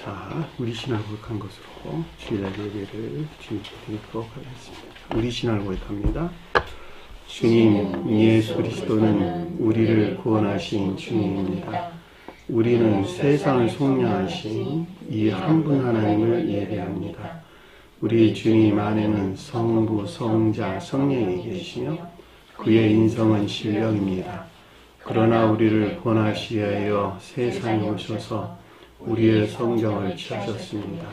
자, 우리 신앙을 고백한 것으로 주일날 예배를 주님께 드리도록 하겠습니다. 우리 신앙을 고백합니다. 주님, 예수 그리스도는 우리를 구원하신 주님입니다. 우리는 세상을 속량하신 이 한 분 하나님을 예배합니다. 우리 주님 안에는 성부, 성자, 성령이 계시며 그의 인성은 신령입니다. 그러나 우리를 구원하시기 위하여 세상에 오셔서 우리의 성경을 치하셨습니다.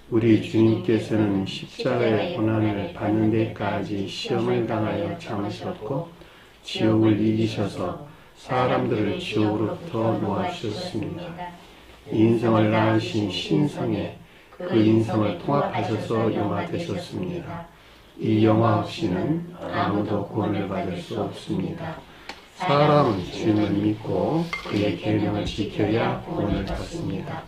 우리 주님께서는 십자가의 고난을 받는 데까지 시험을 당하여 참으셨고 지옥을 이기셔서 사람들을 지옥으로부터 놓아주셨습니다. 인성을 낳으신 신성에 그 인성을 통합하셔서 영화되셨습니다. 이 영화 없이는 아무도 구원을 받을 수 없습니다. 사람은 주님을 믿고 그의 계명을 지켜야 구원을 받습니다.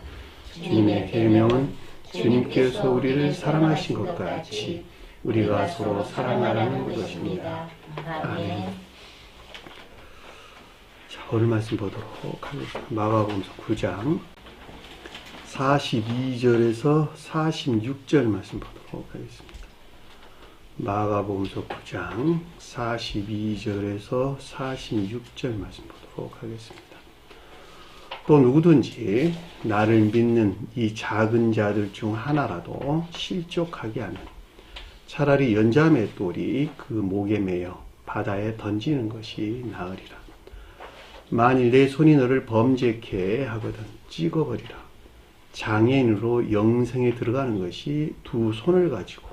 주님의 계명은 주님께서 우리를 사랑하신 것 같이 우리가 서로 사랑하라는 것입니다. 아멘. 자, 오늘 말씀 보도록 하겠습니다. 마가복음 9장 42절에서 46절 말씀 보도록 하겠습니다. 마가복음 9장 42절에서 46절 말씀 보도록 하겠습니다. 또 누구든지 나를 믿는 이 작은 자들 중 하나라도 실족하게 하면 차라리 연자매 똘이 그 목에 매여 바다에 던지는 것이 나으리라. 만일 내 손이 너를 범죄케 하거든 찍어버리라. 장애인으로 영생에 들어가는 것이 두 손을 가지고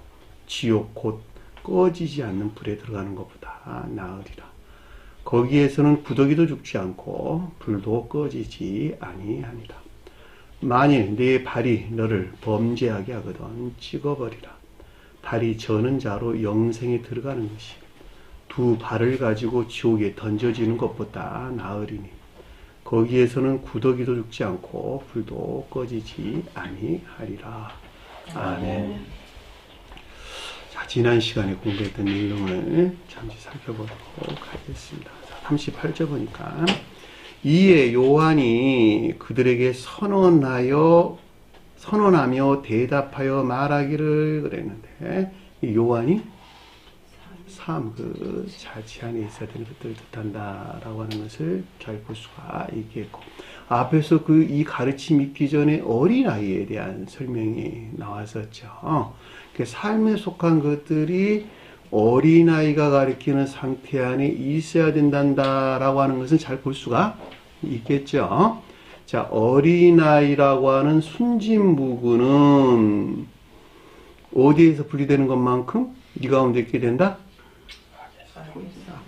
지옥 곧 꺼지지 않는 불에 들어가는 것보다 나으리라. 거기에서는 구더기도 죽지 않고 불도 꺼지지 아니하니라. 만일 네 발이 너를 범죄하게 하거든 찍어버리라. 발이 저는 자로 영생에 들어가는 것이 두 발을 가지고 지옥에 던져지는 것보다 나으리니 거기에서는 구더기도 죽지 않고 불도 꺼지지 아니하리라. 아멘. 자, 지난 시간에 공부했던 내용을 잠시 살펴보도록 하겠습니다. 38절 보니까 이에 요한이 그들에게 선언하며 대답하여 말하기를 그랬는데 이 요한이 그 자치 안에 있어야 되는 것들을 뜻한다라고 하는 것을 잘 볼 수가 있겠고, 앞에서 이 가르침 있기 전에 어린아이에 대한 설명이 나왔었죠. 삶에 속한 것들이 어린아이가 가리키는 상태 안에 있어야 된다라고 하는 것은 잘 볼 수가 있겠죠. 자, 어린아이라고 하는 순진무구는 어디에서 분리되는 것만큼 이 가운데 있게 된다?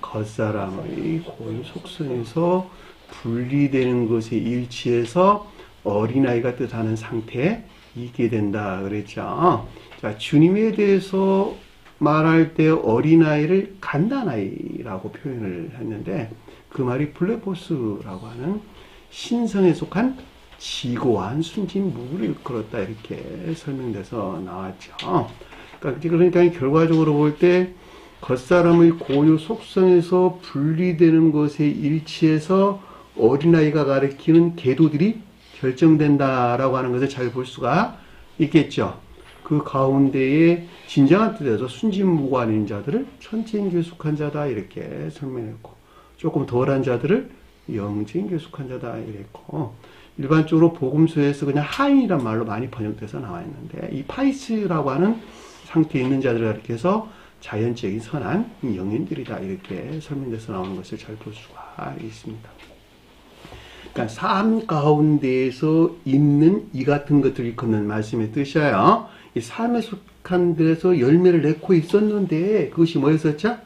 겉사람의 고유 속성에서 분리되는 것에 일치해서 어린아이가 뜻하는 상태에 있게 된다 그랬죠. 자, 주님에 대해서 말할 때 어린아이를 갓난아이라고 표현을 했는데 그 말이 블레포스라고 하는 신성에 속한 지고한 순진무구를 일컬었다 이렇게 설명돼서 나왔죠. 그러니까 결과적으로 볼 때 겉사람의 고유 속성에서 분리되는 것에 일치해서 어린아이가 가리키는 계도들이 결정된다라고 하는 것을 잘 볼 수가 있겠죠. 그 가운데에 진정한 뜻에서 순진무구 아닌 자들을 천체인교에 속한 자다 이렇게 설명했고, 조금 덜한 자들을 영체인교에 속한 자다 이랬고, 일반적으로 복음서에서 그냥 하인이란 말로 많이 번역돼서 나와 있는데 이 파이스라고 하는 상태에 있는 자들을 가리켜서 자연적인 선한 영인들이다 이렇게 설명돼서 나오는 것을 잘 볼 수가 있습니다. 그러니까 삶 가운데에서 있는 이 같은 것들을 일컫는 말씀의 뜻이에요. 이 삶에 속한 데서 열매를 맺고 있었는데 그것이 뭐였었죠?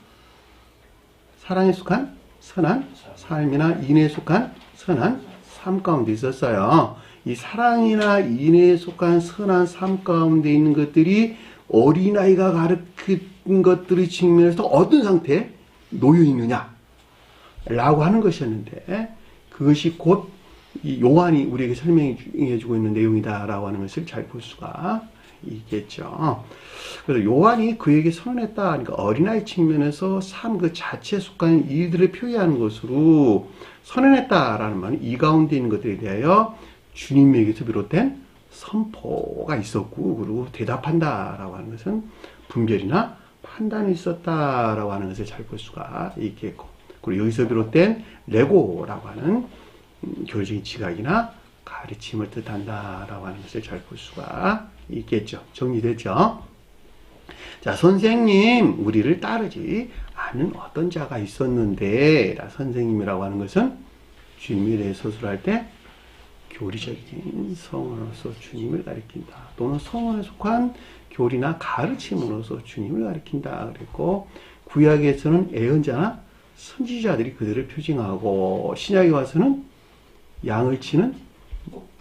사랑에 속한 선한 삶이나 인애에 속한 선한 삶 가운데 있었어요. 이 사랑이나 인애에 속한 선한 삶 가운데 있는 것들이 어린아이가 가르친 것들의 측면에서 어떤 상태에 놓여 있느냐 라고 하는 것이었는데 그것이 곧 이 요한이 우리에게 설명해 주고 있는 내용이다라고 하는 것을 잘 볼 수가 있겠죠. 그래서 요한이 그에게 선언했다. 그러니까 어린아이 측면에서 삶 그 자체에 속한 일들을 표현하는 것으로 선언했다라는 말은 이 가운데 있는 것들에 대하여 주님에게서 비롯된 선포가 있었고, 그리고 대답한다라고 하는 것은 분별이나 판단이 있었다라고 하는 것을 잘 볼 수가 있겠고, 그리고 여기서 비롯된 레고라고 하는 교육적인 지각이나 가르침을 뜻한다라고 하는 것을 잘 볼 수가 있겠죠. 정리됐죠? 자, 선생님, 우리를 따르지 않은 어떤 자가 있었는데, 선생님이라고 하는 것은 주님에 대해 서술할 때 교리적인 성으로서 주님을 가리킨다. 또는 성원에 속한 교리나 가르침으로서 주님을 가리킨다. 그랬고, 구약에서는 예언자나 선지자들이 그들을 표징하고, 신약에 와서는 양을 치는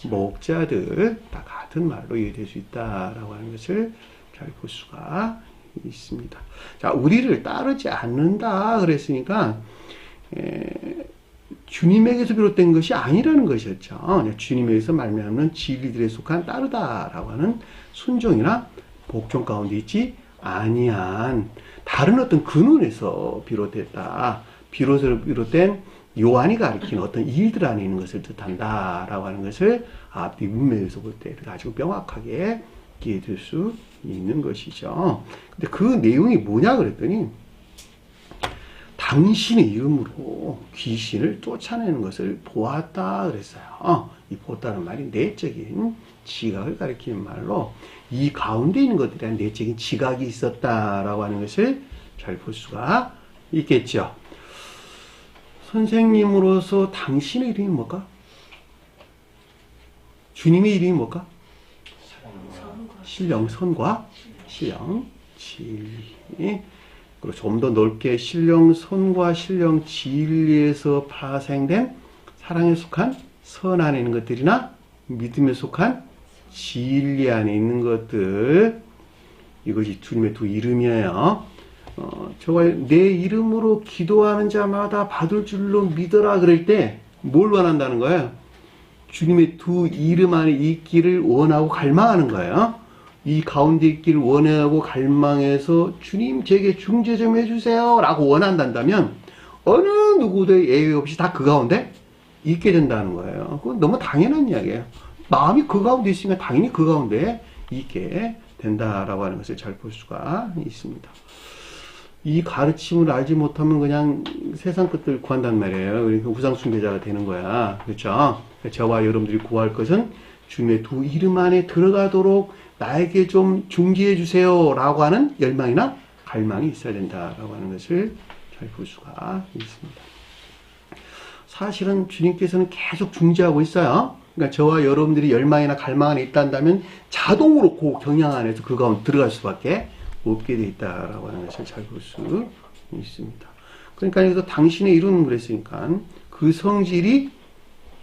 목자들, 다 같은 말로 이해될 수 있다라고 하는 것을 잘 볼 수가 있습니다. 자, 우리를 따르지 않는다 그랬으니까 주님에게서 비롯된 것이 아니라는 것이었죠. 주님에게서 말미암는 진리들에 속한 따르다라고 하는 순종이나 복종 가운데 있지 아니한 다른 어떤 근원에서 비롯됐다. 비로소 비롯된 요한이 가리킨 어떤 일들 안에 있는 것을 뜻한다라고 하는 것을 앞뒤 문맥에서 볼 때 아주 명확하게 이해될 수 있는 것이죠. 근데 그 내용이 뭐냐 그랬더니 당신의 이름으로 귀신을 쫓아내는 것을 보았다 그랬어요. 이 보았다는 말이 내적인 지각을 가리키는 말로 이 가운데 있는 것들에 대한 내적인 지각이 있었다라고 하는 것을 잘 볼 수가 있겠죠. 선생님으로서 당신의 이름이 뭘까? 주님의 이름이 뭘까? 신령 선과 신령 진리. 그리고 좀 더 넓게 신령 선과 신령 진리에서 파생된 사랑에 속한 선 안에 있는 것들이나 믿음에 속한 진리 안에 있는 것들, 이것이 주님의 두 이름이에요. 저가 내 이름으로 기도하는 자마다 받을 줄로 믿어라 그럴 때 뭘 원한다는 거예요? 주님의 두 이름 안에 있기를 원하고 갈망하는 거예요. 이 가운데 있기를 원하고 갈망해서 주님 제게 중재 좀 해주세요 라고 원한다면 어느 누구도 예외 없이 다 그 가운데 있게 된다는 거예요. 그건 너무 당연한 이야기예요. 마음이 그 가운데 있으니까 당연히 그 가운데 있게 된다라고 하는 것을 잘 볼 수가 있습니다. 이 가르침을 알지 못하면 그냥 세상 것들 구한단 말이에요. 그러니까 우상숭배자가 되는 거야. 그렇죠? 저와 여러분들이 구할 것은 주님의 두 이름 안에 들어가도록 나에게 좀 중지해 주세요 라고 하는 열망이나 갈망이 있어야 된다라고 하는 것을 잘 볼 수가 있습니다. 사실은 주님께서는 계속 중지하고 있어요. 그러니까 저와 여러분들이 열망이나 갈망 안에 있다면 자동으로 그 경향 안에서 그 가운데 들어갈 수밖에 없게 되어 있다라고 하는 것을 잘 볼 수 있습니다. 그러니까 여기서 당신의 이름은 그랬으니까 그 성질이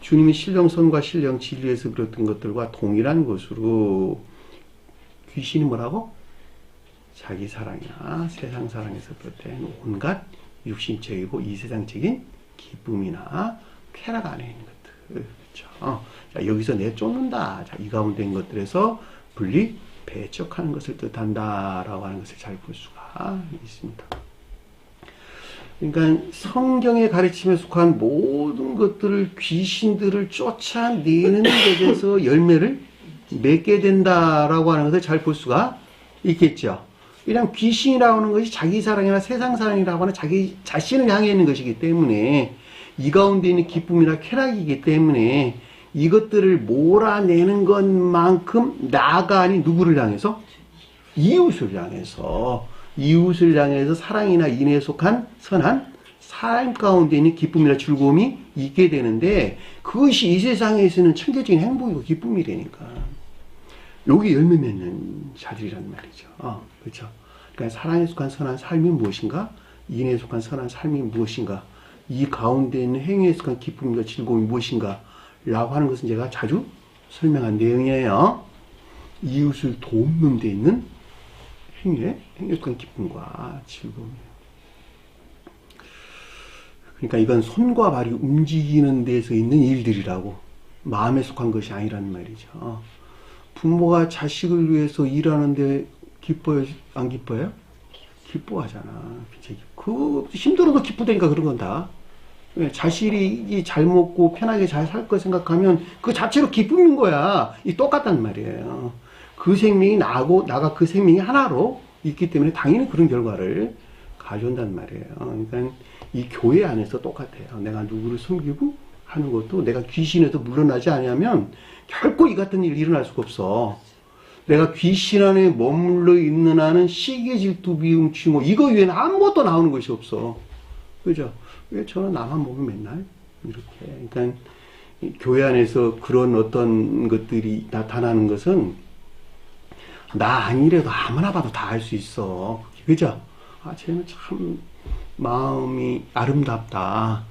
주님이 신령선과 신령 진리에서 그랬던 것들과 동일한 것으로 귀신이 뭐라고? 자기 사랑이나 세상 사랑에서 비롯된 온갖 육신적이고 이 세상적인 기쁨이나 쾌락 안에 있는 것들. 그렇죠? 자, 여기서 내쫓는다. 자, 이 가운데 있는 것들에서 분리, 배척하는 것을 뜻한다라고 하는 것을 잘 볼 수가 있습니다. 그러니까 성경의 가르침에 속한 모든 것들을 귀신들을 쫓아내는 것에서 열매를 맺게 된다라고 하는 것을 잘 볼 수가 있겠죠. 그냥 귀신이라고 하는 것이 자기 사랑이나 세상 사랑이라고 하는 자기 자신을 향해 있는 것이기 때문에 이 가운데 있는 기쁨이나 쾌락이기 때문에 이것들을 몰아내는 것만큼 나아가 아닌 누구를 향해서? 이웃을 향해서 사랑이나 인애에 속한 선한 삶 가운데 있는 기쁨이나 즐거움이 있게 되는데 그것이 이 세상에 있는 천개적인 행복이고 기쁨이 되니까 여기 열매 맺는 자들이란 말이죠. 그렇죠. 그러니까 사랑에 속한 선한 삶이 무엇인가? 인애에 속한 선한 삶이 무엇인가? 이 가운데 있는 행위에 속한 기쁨과 즐거움이 무엇인가? 라고 하는 것은 제가 자주 설명한 내용이에요. 이웃을 돕는 데 있는 행위에 속한 기쁨과 즐거움이에요. 그러니까 이건 손과 발이 움직이는 데서 있는 일들이라고 마음에 속한 것이 아니라는 말이죠. 부모가 자식을 위해서 일하는데 기뻐요? 안 기뻐요? 기뻐하잖아. 그 힘들어도 기쁘다니까 그런 건 다. 자식이 잘 먹고 편하게 잘 살 거 생각하면 그 자체로 기쁨인 거야. 이 똑같단 말이에요. 그 생명이 나하고 나가 그 생명이 하나로 있기 때문에 당연히 그런 결과를 가져온단 말이에요. 그러니까 이 교회 안에서 똑같아요. 내가 누구를 섬기고 하는 것도 내가 귀신에서 물러나지 않으면 결코 이 같은 일이 일어날 수가 없어. 내가 귀신 안에 머물러 있는 한은 시기, 질투, 미움, 증오 이거 외에는 아무것도 나오는 것이 없어. 그죠? 왜 저는 나만 보면 맨날 이렇게. 그러니까 교회 안에서 그런 어떤 것들이 나타나는 것은 나 아니래도 아무나 봐도 다 알 수 있어. 그죠? 아, 쟤는 참 마음이 아름답다.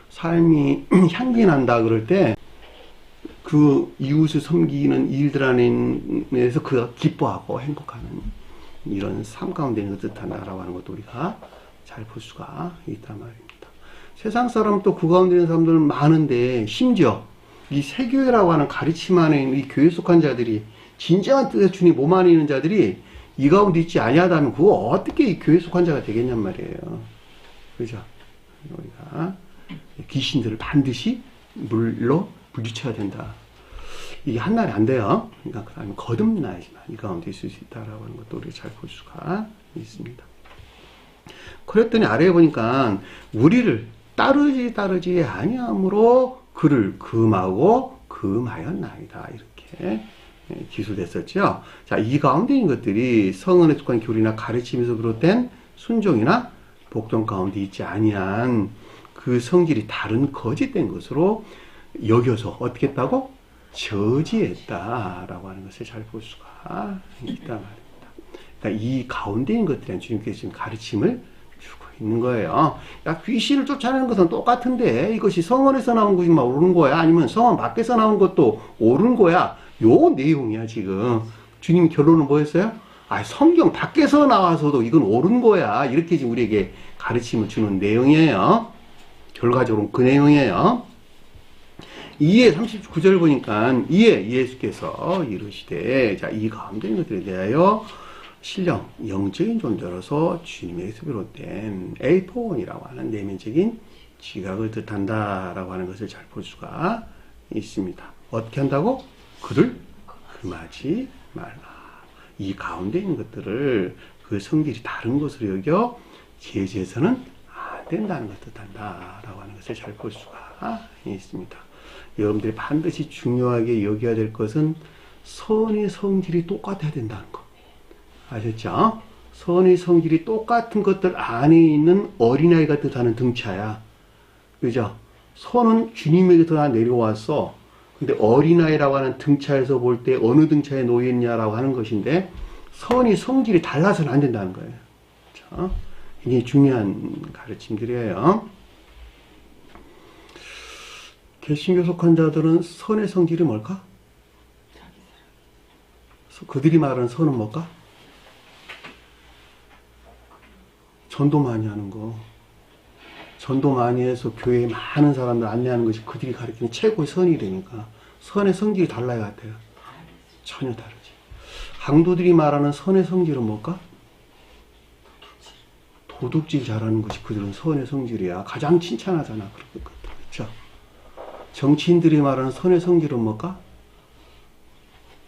삶이 향기 난다. 그럴 때 그 이웃을 섬기는 일들 안에서 그가 기뻐하고 행복하는 이런 삶 가운데 있는 것 뜻한다라고 하는 것도 우리가 잘 볼 수가 있단 말입니다. 세상 사람 또 그 가운데 있는 사람들은 많은데 심지어 이 세교회라고 하는 가르침 안에 있는 이 교회 속한 자들이 진정한 뜻의 주님 몸 안에 있는 자들이 이 가운데 있지 아니하다면 그거 어떻게 이 교회 속한 자가 되겠냔 말이에요. 그죠? 우리가 귀신들을 반드시 물로 물리쳐야 된다. 이게 한날에 안 돼요. 그러니까 그 다음에 거듭나야지만 이 가운데 있을 수 있다라고 하는 것도 우리가 잘 볼 수가 있습니다. 그랬더니 아래에 보니까 우리를 따르지 아니함으로 그를 금하고 금하였나이다. 이렇게 기술됐었죠. 자, 이 가운데 있는 것들이 성은에 속한 교리나 가르침에서 비롯된 순종이나 복종 가운데 있지 아니한 그 성질이 다른 거짓된 것으로 여겨서 어떻게 했다고? 저지했다라고 하는 것을 잘 볼 수가 있단 말입니다. 그러니까 이 가운데 있는 것들은 주님께서 지금 가르침을 주고 있는 거예요. 야, 귀신을 쫓아내는 것은 똑같은데 이것이 성원에서 나온 것이만 옳은 거야? 아니면 성원 밖에서 나온 것도 옳은 거야? 요 내용이야 지금. 주님 결론은 뭐였어요? 아, 성경 밖에서 나와서도 이건 옳은 거야. 이렇게 지금 우리에게 가르침을 주는 내용이에요. 결과적으로 그 내용이에요. 이에 39절 보니까 이에 예수께서 이르시되 자, 이 가운데 있는 것들에 대하여 신령 영적인 존재로서 주님에게서 비롯된 에이포원이라고 하는 내면적인 지각을 뜻한다라고 하는 것을 잘 볼 수가 있습니다. 어떻게 한다고? 그를 금하지 말라. 이 가운데 있는 것들을 그 성질이 다른 것으로 여겨 제지해서는 안 된다는 것을 뜻한다라고 하는 것을 잘 볼 수가 있습니다. 여러분들이 반드시 중요하게 여겨야 될 것은 선의 성질이 똑같아야 된다는 것. 아셨죠? 선의 성질이 똑같은 것들 안에 있는 어린아이가 뜻하는 등차야. 그죠? 선은 주님에게서 내려왔어. 근데 어린아이라고 하는 등차에서 볼 때 어느 등차에 놓여있냐라고 하는 것인데 선의 성질이 달라서는 안 된다는 거예요. 그렇죠? 이게 중요한 가르침들이에요. 개신교 속한 자들은 선의 성질이 뭘까? 그들이 말하는 선은 뭘까? 전도 많이 하는 거. 전도 많이 해서 교회에 많은 사람들 안내하는 것이 그들이 가르치는 최고의 선이라니까. 선의 성질이 달라야 같아요. 전혀 다르지. 강도들이 말하는 선의 성질은 뭘까? 도둑질 잘하는 것이 그들은 선의 성질이야. 가장 칭찬하잖아. 그렇죠? 정치인들이 말하는 선의 성질은 뭘까?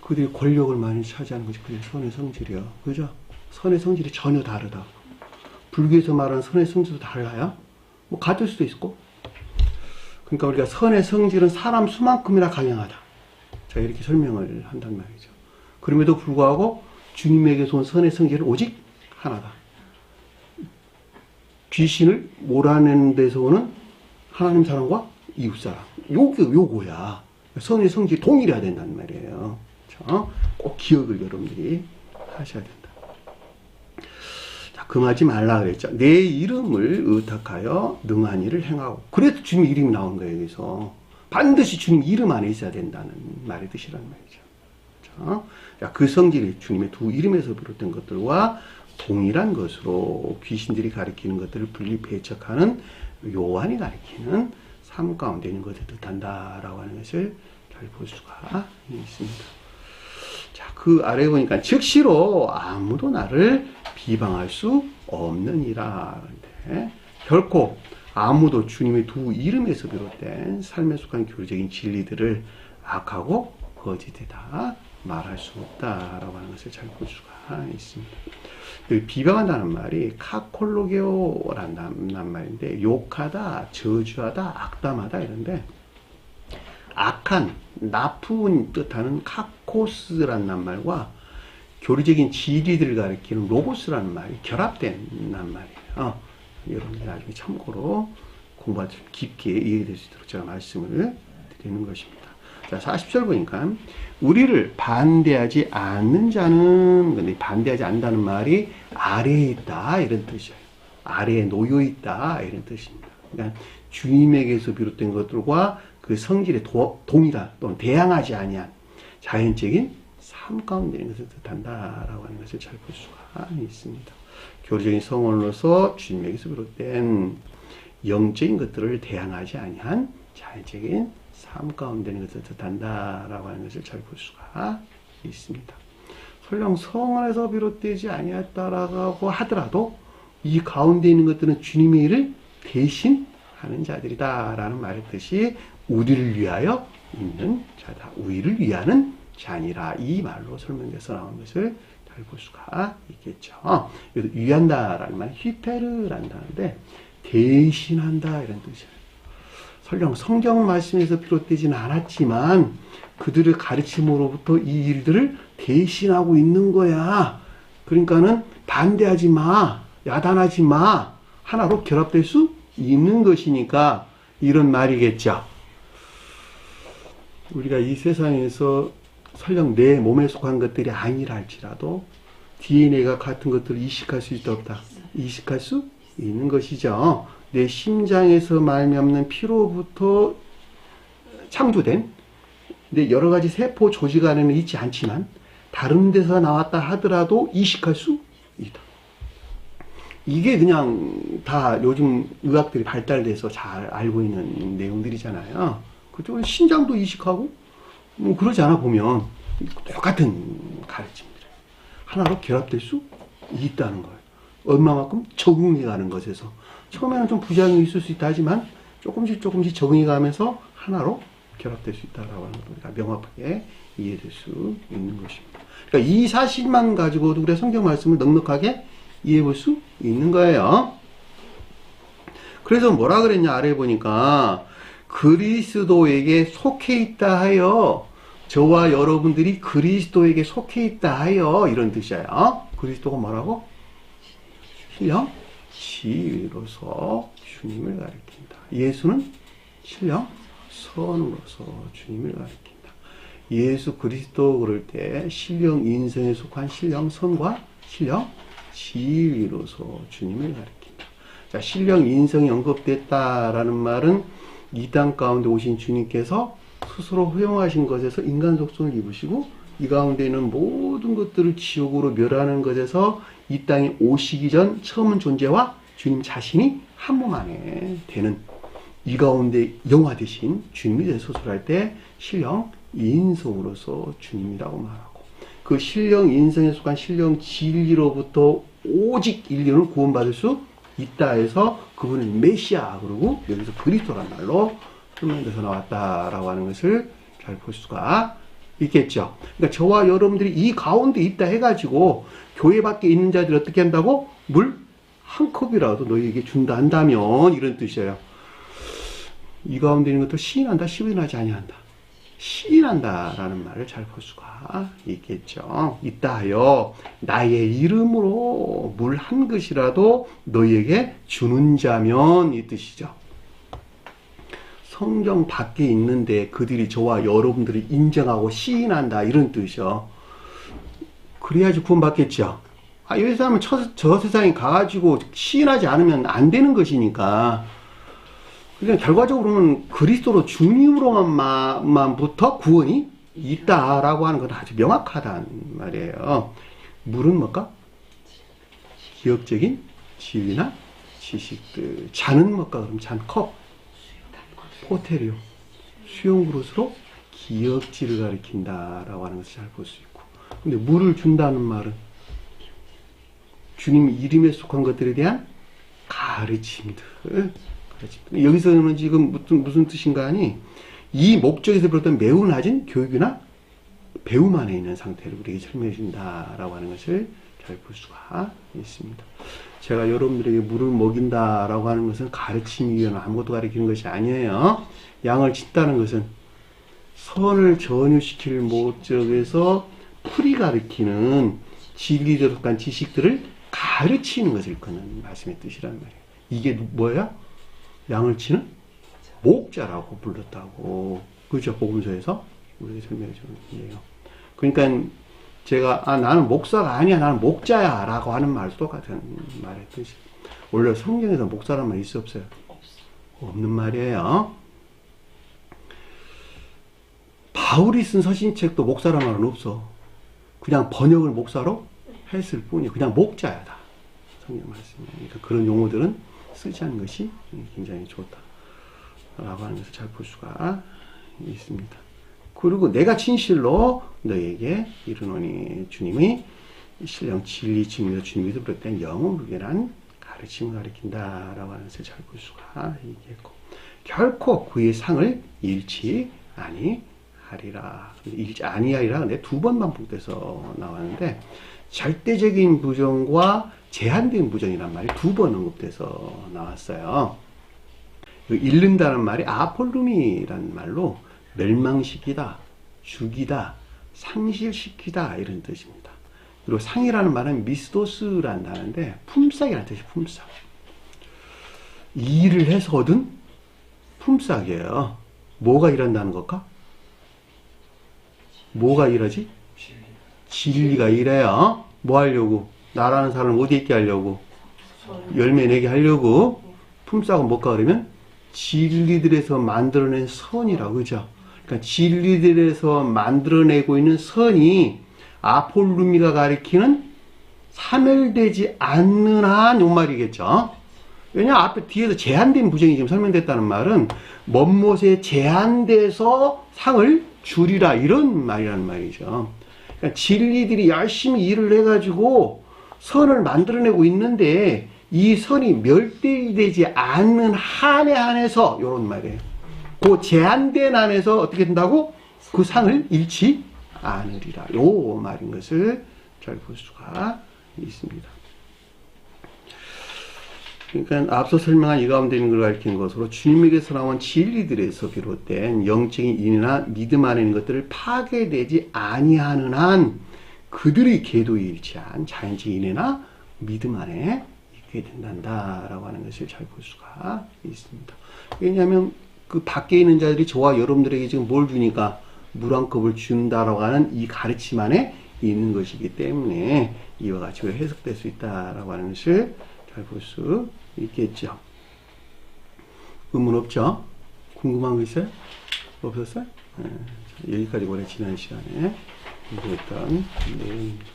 그들이 권력을 많이 차지하는 것이 그들의 선의 성질이야. 그죠? 선의 성질이 전혀 다르다. 불교에서 말하는 선의 성질도 달라요? 뭐 같을 수도 있고. 그러니까 우리가 선의 성질은 사람 수만큼이나 강력하다. 자, 이렇게 설명을 한단 말이죠. 그럼에도 불구하고 주님에게서 온 선의 성질은 오직 하나다. 귀신을 몰아내는 데서 오는 하나님 사랑과 이웃사랑. 요거야. 선의 성질이 동일해야 된다는 말이에요. 자, 꼭 기억을 여러분들이 하셔야 된다. 자, 금하지 말라 그랬죠. 내 이름을 의탁하여 능한 일을 행하고. 그래도 주님 이름이 나온 거예요, 여기서. 반드시 주님 이름 안에 있어야 된다는 말의 뜻이란 말이죠. 자, 그 성질이 주님의 두 이름에서 비롯된 것들과 동일한 것으로 귀신들이 가리키는 것들을 분리 배척하는 요한이 가리키는 삶 가운데 있는 것을 뜻한다라고 하는 것을 잘 볼 수가 있습니다. 자, 그 아래에 보니까 즉시로 아무도 나를 비방할 수 없느니라. 결코 아무도 주님의 두 이름에서 비롯된 삶에 속한 교리적인 진리들을 악하고 거짓이다 말할 수 없다라고 하는 것을 잘 볼 수가 있습니다. 비방한다는 말이 카콜로게오라는 말인데, 욕하다, 저주하다, 악담하다 이런데, 악한, 나쁜 뜻하는 카코스라는 말과 교리적인 진리들을 가리키는 로고스라는 말이 결합된 말이에요. 여러분들 나중에 참고로 공부할 때 깊게 이해될 수 있도록 제가 말씀을 드리는 것입니다. 자, 40절 보니까 우리를 반대하지 않는 자는, 근데 반대하지 않는다는 말이 아래에 있다 이런 뜻이에요. 아래에 놓여 있다 이런 뜻입니다. 그러니까 주님에게서 비롯된 것들과 그 성질에 동일한 또는 대항하지 아니한 자연적인 삶 가운데 있는 것을 뜻한다라고 하는 것을 잘 볼 수가 있습니다. 교리적인 성원으로서 주님에게서 비롯된 영적인 것들을 대항하지 아니한 자연적인 삶 가운데 있는 것을 뜻한다라고 하는 것을 잘 볼 수가 있습니다. 설령 성원에서 비롯되지 아니했다라고 하더라도 이 가운데 있는 것들은 주님의 일을 대신하는 자들이다라는 말의 뜻이 우리를 위하여 있는 자다. 우리를 위하는 자니라. 이 말로 설명돼서 나온 것을 잘 볼 수가 있겠죠. 여기서 위한다라는 말은 휘페르라는 단어인데 대신한다 이런 뜻이에요. 설령 성경 말씀에서 비롯되지는 않았지만 그들의 가르침으로부터 이 일들을 대신하고 있는 거야. 그러니까는 반대하지 마, 야단하지 마, 하나로 결합될 수 있는 것이니까 이런 말이겠죠. 우리가 이 세상에서 설령 내 몸에 속한 것들이 아니라 할지라도 DNA가 같은 것들을 이식할 수 있다 없다? 이식할 수 있는 것이죠. 내 심장에서 말미암는 피로부터 창조된 근데 여러 가지 세포 조직 안에는 있지 않지만 다른 데서 나왔다 하더라도 이식할 수 있다. 이게 그냥 다 요즘 의학들이 발달돼서 잘 알고 있는 내용들이잖아요. 그쪽은 신장도 이식하고 뭐 그러지 않아 보면 똑같은 가르침들 하나로 결합될 수 있다는 거예요. 얼마만큼 적응해 가는 것에서 처음에는 좀 부작용이 있을 수 있다 하지만 조금씩 적응해 가면서 하나로 결합될 수 있다라고 하는 것을 우리가 명확하게 이해될 수 있는 것입니다. 그러니까 이 사실만 가지고도 우리가 성경 말씀을 넉넉하게 이해해 볼 수 있는 거예요. 그래서 뭐라 그랬냐 아래에 보니까 그리스도에게 속해 있다 하여 저와 여러분들이 그리스도에게 속해 있다 하여 이런 뜻이에요. 그리스도가 뭐라고? 신령 지위로서 주님을 가리킨다. 예수는 신령 선으로서 주님을 가리킨다. 예수 그리스도 그럴 때 신령 인성에 속한 신령 선과 신령 지위로서 주님을 가리킨다. 자, 신령 인성이 언급됐다라는 말은 이 땅 가운데 오신 주님께서 스스로 허용하신 것에서 인간 속성을 입으시고 이 가운데 있는 모든 것들을 지옥으로 멸하는 것에서 이 땅에 오시기 전 처음 존재와 주님 자신이 한 몸 안에 되는 이 가운데 영화 되신 주님이 대해 소설할 때 신령 인성으로서 주님이라고 말하고 그 신령 인성에 속한 신령 진리로부터 오직 인류는 구원받을 수 있다 해서 그분을 메시아 그러고 여기서 그리스도란 말로 설명돼서 나왔다라고 하는 것을 잘 볼 수가 있겠죠. 그러니까 저와 여러분들이 이 가운데 있다 해가지고 교회 밖에 있는 자들이 어떻게 한다고? 물 한 컵이라도 너희에게 준다 한다면 이런 뜻이에요. 이 가운데 있는 것도 시인한다, 시인하지 아니한다. 시인한다라는 말을 잘 볼 수가 있겠죠. 있다 하여 나의 이름으로 물 한 것이라도 너희에게 주는 자면 이 뜻이죠. 성경 밖에 있는데 그들이 저와 여러분들을 인정하고 시인한다 이런 뜻이요. 그래야지 구원받겠죠. 이 사람은 저 세상에 가가지고 시인하지 않으면 안 되는 것이니까. 그러니까 결과적으로는 그리스도로 주님으로만부터 구원이 있다라고 하는 건 아주 명확하다는 말이에요. 물은 뭘까? 기업적인 지위나 지식들. 잔은 뭘까? 그럼 잔, 컵, 포테리오, 수용 그릇으로 기업지를 가리킨다라고 하는 것을 잘 볼 수 있고. 근데 물을 준다는 말은 주님 이름에 속한 것들에 대한 가르침들 가르칩니다. 여기서는 지금 무슨 뜻인가 하니 이 목적에서 비롯된 매우 낮은 교육이나 배움 안에 있는 상태를 우리에게 설명해 준다라고 하는 것을 잘 볼 수가 있습니다. 제가 여러분들에게 물을 먹인다라고 하는 것은 가르치기 위한 아무것도 가르치는 것이 아니에요. 양을 친다는 것은 선을 전유시킬 목적에서 풀이 가르치는 진리대로 간 지식들을 가르치는 것을 일컫는 말씀의 뜻이란 말이에요. 이게 뭐야? 양을 치는 목자라고 불렀다고. 그렇죠? 복음서에서 우리에게 설명해 주는 거예요. 그러니까 제가 나는 목사가 아니야, 나는 목자야 라고 하는 말도 똑같은 말의 뜻이. 원래 성경에서 목사란 말이 있어 없어요? 없는 말이에요. 바울이 쓴 서신책도 목사란 말은 없어. 그냥 번역을 목사로 했을 뿐이에요. 그냥 목자야 다. 성경 말씀이. 그러니까 그런 용어들은 쓰지 않는 것이 굉장히 좋다라고 하는 것을 잘 볼 수가 있습니다. 그리고 내가 진실로 너에게 이르노니 주님이 신령 진리 증명에서 주님이 비롯된 영웅에게란 가르침을 가르친다라고 하는 것을 잘 볼 수가 있겠고 결코 그의 상을 잃지 아니하리라. 잃지 아니하리라. 근데 두 번 반복돼서 나왔는데 절대적인 부정과 제한된 부정이란 말이 두 번 언급돼서 나왔어요. 잃는다는 말이 아폴루미라는 말로 멸망시키다, 죽이다, 상실시키다 이런 뜻입니다. 그리고 상이라는 말은 미스도스라는 단어인데 품삯이라는 뜻이 품삯. 일을 해서 얻은 품삯이에요. 뭐가 일한다는 걸까? 뭐가 일하지? 진리가 일해요. 뭐 하려고? 나라는 사람을 어디 있게 하려고? 열매 내게 하려고. 품삯은 뭘까 그러면? 진리들에서 만들어낸 선이라고 그죠? 그러니까 진리들에서 만들어내고 있는 선이 아폴루미가 가리키는 사멸되지 않는 한 요 말이겠죠. 왜냐 앞에 뒤에서 제한된 부정이 지금 설명됐다는 말은 멋못에 제한돼서 상을 주리라 이런 말이라는 말이죠. 그러니까 진리들이 열심히 일을 해가지고 선을 만들어내고 있는데 이 선이 멸대되지 않는 한에 한해서 이런 말이에요. 그 제한된 안에서 어떻게 된다고? 그 상을 잃지 않으리라. 요 말인 것을 잘 볼 수가 있습니다. 그러니까 앞서 설명한 이 가운데 있는 걸 가리키는 것으로 주님에게서 나온 진리들에서 비롯된 영적인 인이나 믿음 안에 있는 것들을 파괴되지 아니하는 한 그들의 궤도에 일치한 자연적 인애나 믿음 안에 있게 된단다라고 하는 것을 잘 볼 수가 있습니다. 왜냐하면 그 밖에 있는 자들이 저와 여러분들에게 지금 뭘 주니까 물 한 컵을 준다라고 하는 이 가르침 안에 있는 것이기 때문에 이와 같이 해석될 수 있다라고 하는 것을 잘 볼 수 있겠죠. 의문 없죠? 궁금한 거 있어요? 없었어요? 네. 여기까지 원래 지난 시간에 공부했던 내용입니다.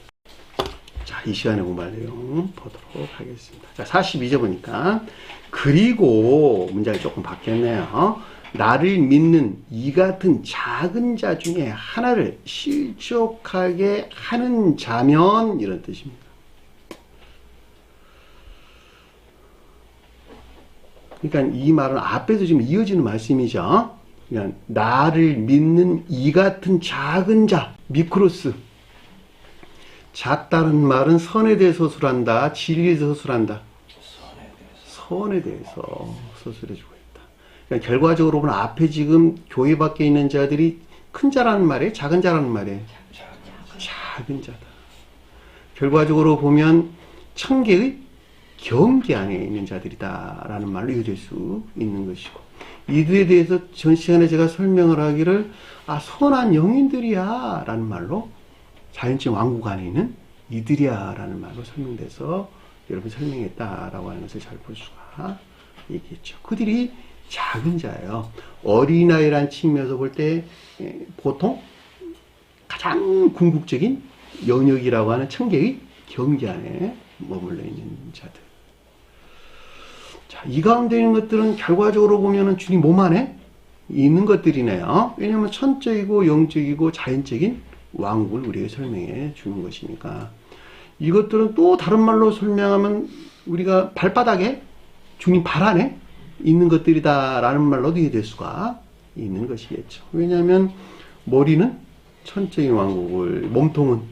자, 이 시간에 공부할 내용 보도록 하겠습니다. 자, 42절 보니까 그리고 문장이 조금 바뀌었네요. 나를 믿는 이 같은 작은 자 중에 하나를 실족하게 하는 자면 이런 뜻입니다. 그러니까 이 말은 앞에서 지금 이어지는 말씀이죠. 그러니까 나를 믿는 이 같은 작은 자, 미크로스. 작다는 말은 선에 대해서 서술한다, 진리에 대해서 서술한다. 선에 대해서 서술해주고 있다. 그러니까 결과적으로 보면 앞에 지금 교회 밖에 있는 자들이 큰 자라는 말이에요? 작은 자라는 말이에요? 작은 자다. 결과적으로 보면 천계의 경계 안에 있는 자들이다라는 말로 이어질 수 있는 것이고 이들에 대해서 전 시간에 제가 설명을 하기를 선한 영인들이야 라는 말로 자연적 왕국 안에 있는 이들이야 라는 말로 설명돼서 여러분 설명했다라고 하는 것을 잘 볼 수가 있겠죠. 그들이 작은 자예요. 어린아이란 측면에서 볼 때 보통 가장 궁극적인 영역이라고 하는 천계의 경계 안에 머물러 있는 자들. 자, 이 가운데 있는 것들은 결과적으로 보면은 주님 몸 안에 있는 것들이네요. 왜냐하면 천적이고 영적이고 자연적인 왕국을 우리에게 설명해 주는 것이니까. 이것들은 또 다른 말로 설명하면 우리가 발바닥에 주님 발 안에 있는 것들이다라는 말로도 이해될 수가 있는 것이겠죠. 왜냐하면 머리는 천적인 왕국을, 몸통은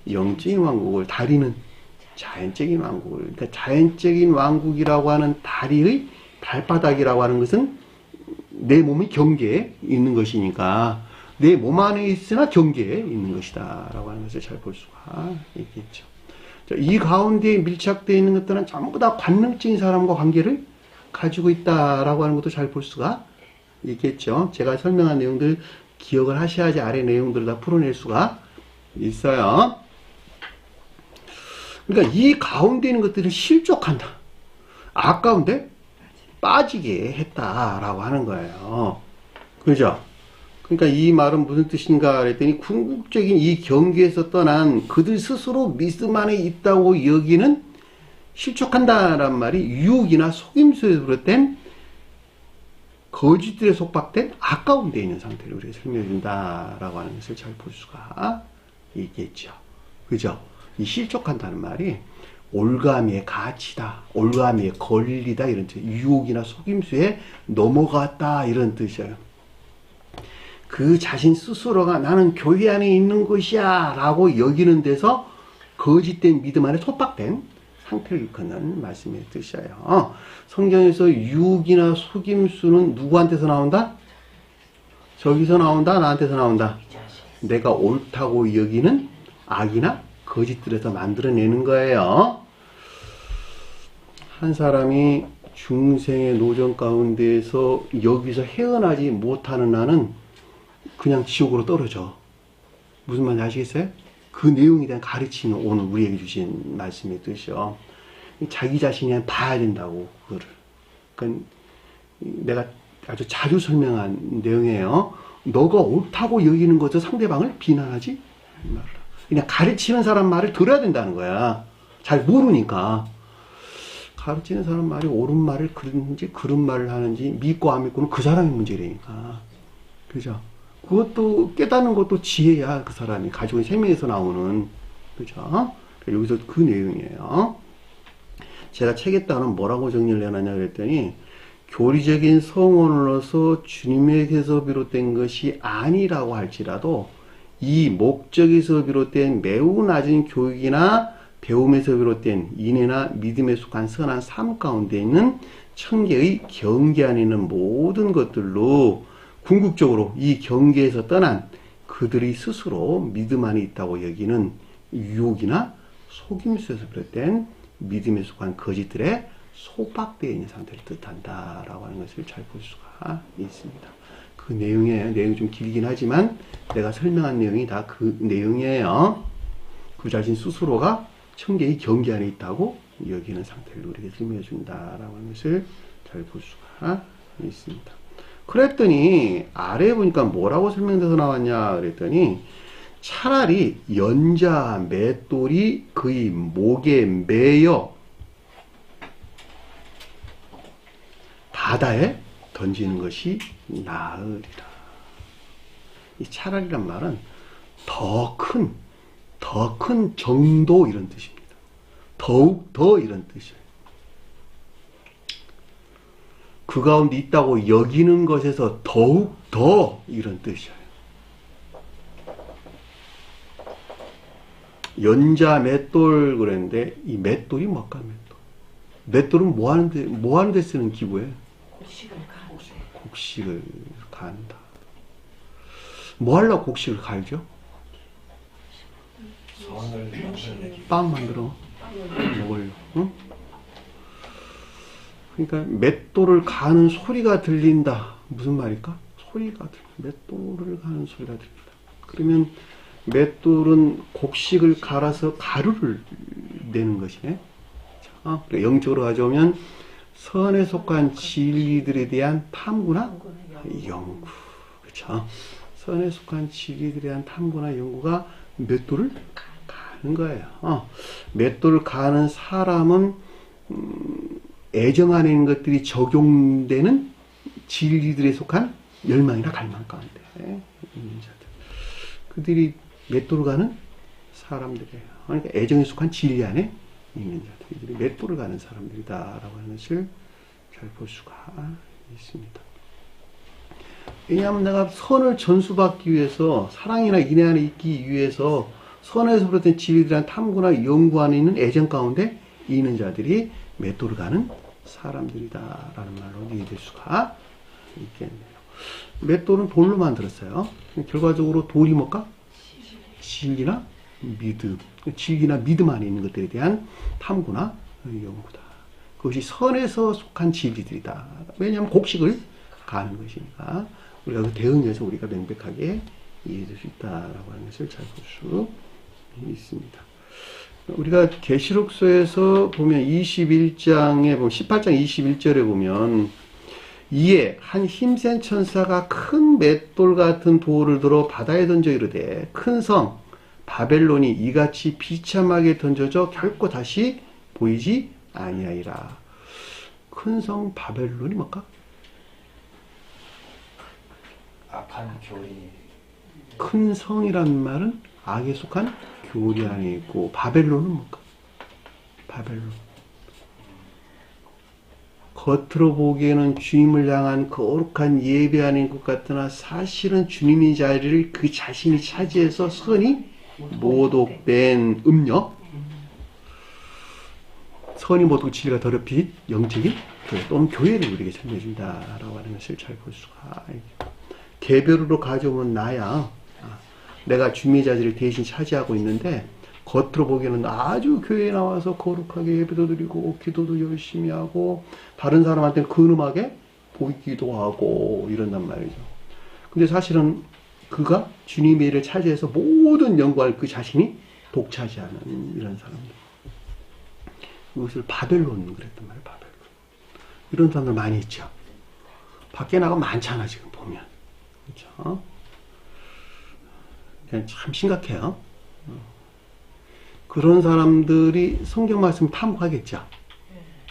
영적인 왕국을, 다리는 자연적인 왕국을, 그러니까 자연적인 왕국이라고 하는 다리의 발바닥이라고 하는 것은 내 몸의 경계에 있는 것이니까 내 몸 안에 있으나 경계에 있는 것이다 라고 하는 것을 잘 볼 수가 있겠죠. 이 가운데 밀착되어 있는 것들은 전부 다 관능적인 사람과 관계를 가지고 있다라고 하는 것도 잘 볼 수가 있겠죠. 제가 설명한 내용들 기억을 하셔야지 아래 내용들을 다 풀어낼 수가 있어요. 그러니까 이 가운데 있는 것들을 실족한다. 아까운데 빠지게 했다라고 하는 거예요. 그죠? 그러니까 이 말은 무슨 뜻인가 그랬더니 궁극적인 이 경계에서 떠난 그들 스스로 믿음 안에 있다고 여기는 실족한다란 말이 유혹이나 속임수에 비롯된 거짓들에 속박된 아까운 데 있는 상태를 우리가 설명해 준다라고 하는 것을 잘 볼 수가 있겠죠. 그죠? 이 실족한다는 말이 올가미의 가치다, 올가미의 권리다 이런 뜻, 유혹이나 속임수에 넘어갔다 이런 뜻이에요. 그 자신 스스로가 나는 교회 안에 있는 것이야 라고 여기는 거짓된 믿음 안에 속박된 상태를 일컫는 말씀의 뜻이에요. 성경에서 유혹이나 속임수는 누구한테서 나온다? 저기서 나온다? 나한테서 나온다? 내가 옳다고 여기는 악이나 거짓들에서 만들어내는 거예요. 한 사람이 중생의 노정 가운데에서 여기서 헤어나지 못하는 나는 그냥 지옥으로 떨어져. 무슨 말인지 아시겠어요? 그 내용에 대한 가르침이 오늘 우리에게 주신 말씀의 뜻이요. 자기 자신이 봐야 된다고, 그거를. 그러니까 내가 아주 자주 설명한 내용이에요. 너가 옳다고 여기는 것을 상대방을 비난하지 말라. 그냥 가르치는 사람 말을 들어야 된다는 거야. 잘 모르니까. 가르치는 사람 말이 옳은 말을 그런지 그런 말을 하는지 믿고 안 믿고는 그 사람의 문제라니까. 그죠? 그것도 깨닫는 것도 지혜야. 그 사람이 가지고 있는 생명에서 나오는. 그죠? 여기서 그 내용이에요. 제가 책에 따르면 뭐라고 정리를 해놨냐 그랬더니 교리적인 성원으로서 주님에게서 비롯된 것이 아니라고 할지라도 이 목적에서 비롯된 매우 낮은 교육이나 배움에서 비롯된 인애나 믿음에 속한 선한 삶 가운데 있는 천계의 경계 안에 있는 모든 것들로 궁극적으로 이 경계에서 떠난 그들이 스스로 믿음 안에 있다고 여기는 유혹이나 속임수에서 비롯된 믿음에 속한 거짓들에 속박되어 있는 상태를 뜻한다라고 하는 것을 잘 볼 수가 있습니다. 그 내용이 좀 길긴 하지만 내가 설명한 내용이 다 그 내용이에요. 그 자신 스스로가 천계의 경계 안에 있다고 여기는 상태를 우리에게 설명해 준다라고 하는 것을 잘 볼 수가 있습니다. 그랬더니 아래에 보니까 뭐라고 설명돼서 나왔냐 그랬더니 차라리 연자 맷돌이 그의 목에 매여 바다에 던지는 것이 나으리라. 이 차라리란 말은 더 큰 정도 이런 뜻입니다. 더욱 더 이런 뜻이에요. 그 가운데 있다고 여기는 것에서 더욱 더 이런 뜻이에요. 연자 맷돌 그랬는데 이 맷돌이 뭘까? 맷돌은 뭐 하는데 쓰는 기구예요? 곡식을 간다. 뭐 하려고 곡식을 갈죠? 빵 만들어 먹으려고. 응? 그러니까 맷돌을 가는 소리가 들린다. 무슨 말일까? 소리가 들린다. 맷돌을 가는 소리가 들린다. 그러면 맷돌은 곡식을 갈아서 가루를 내는 것이네. 자, 영적으로 가져오면 선에 속한 진리들에 대한 탐구나 연구. 그렇죠? 선에 속한 진리들에 대한 탐구나 연구가 맷돌을 가는 거예요. 맷돌을 가는 사람은 애정 안에 있는 것들이 적용되는 진리들에 속한 열망이나 갈망 가운데 있는 자들. 그들이 맷돌을 가는 사람들이에요. 그러니까 애정에 속한 진리 안에 있는 자들. 이들이 맷돌을 가는 사람들이다라고 하는 것을 잘 볼 수가 있습니다. 왜냐하면 내가 선을 전수받기 위해서 사랑이나 인애 안에 있기 위해서 선에서 비롯된 진리들한 탐구나 연구 안에 있는 애정 가운데 있는 자들이 맷돌을 가는 사람들이다라는 말로 이해될 수가 있겠네요. 맷돌은 돌로 만들었어요. 결과적으로 돌이 뭘까? 진리나 믿음. 진리나 믿음 안에 있는 것들에 대한 탐구나 연구다. 그것이 선에서 속한 진리들이다. 왜냐하면 곡식을 가는 것이니까 우리가 그 대응해서 우리가 명백하게 이해될 수 있다라고 하는 것을 잘 볼 수 있습니다. 우리가 계시록서에서 보면 21장에 보면 18장 21절에 보면 이에 한 힘센 천사가 큰 맷돌 같은 돌을 들어 바다에 던져 이르되 큰 성 바벨론이 이같이 비참하게 던져져 결코 다시 보이지 아니하리라. 큰 성 바벨론이 뭘까? 악한 교리. 큰 성이란 말은 악에 속한 교리 안에 있고 바벨론은 뭘까? 바벨론. 겉으로 보기에는 주님을 향한 거룩한 예배 안인 것 같으나 사실은 주님의 자리를 그 자신이 차지해서 선이 모독된 음력, 선이 모독 진리가 더럽힌 영적인 교회 또는 교회를 우리에게 설명해준다라고 하는 것을 잘 볼 수가 있고, 개별으로 가져오면 나야 내가 주님의 자리를 대신 차지하고 있는데 겉으로 보기에는 아주 교회에 나와서 거룩하게 예배도 드리고 기도도 열심히 하고 다른 사람한테는 근엄하게 보이기도 하고 이런단 말이죠. 근데 사실은 그가 주님의 일을 차지해서 모든 영광을 그 자신이 독차지하는 이런 사람들. 이것을 바벨론 그랬단 말이에요. 바벨론. 이런 사람들 많이 있죠. 밖에 나가면 많잖아 지금 보면. 그렇죠? 그냥 참 심각해요. 그런 사람들이 성경 말씀을 탐구하겠죠.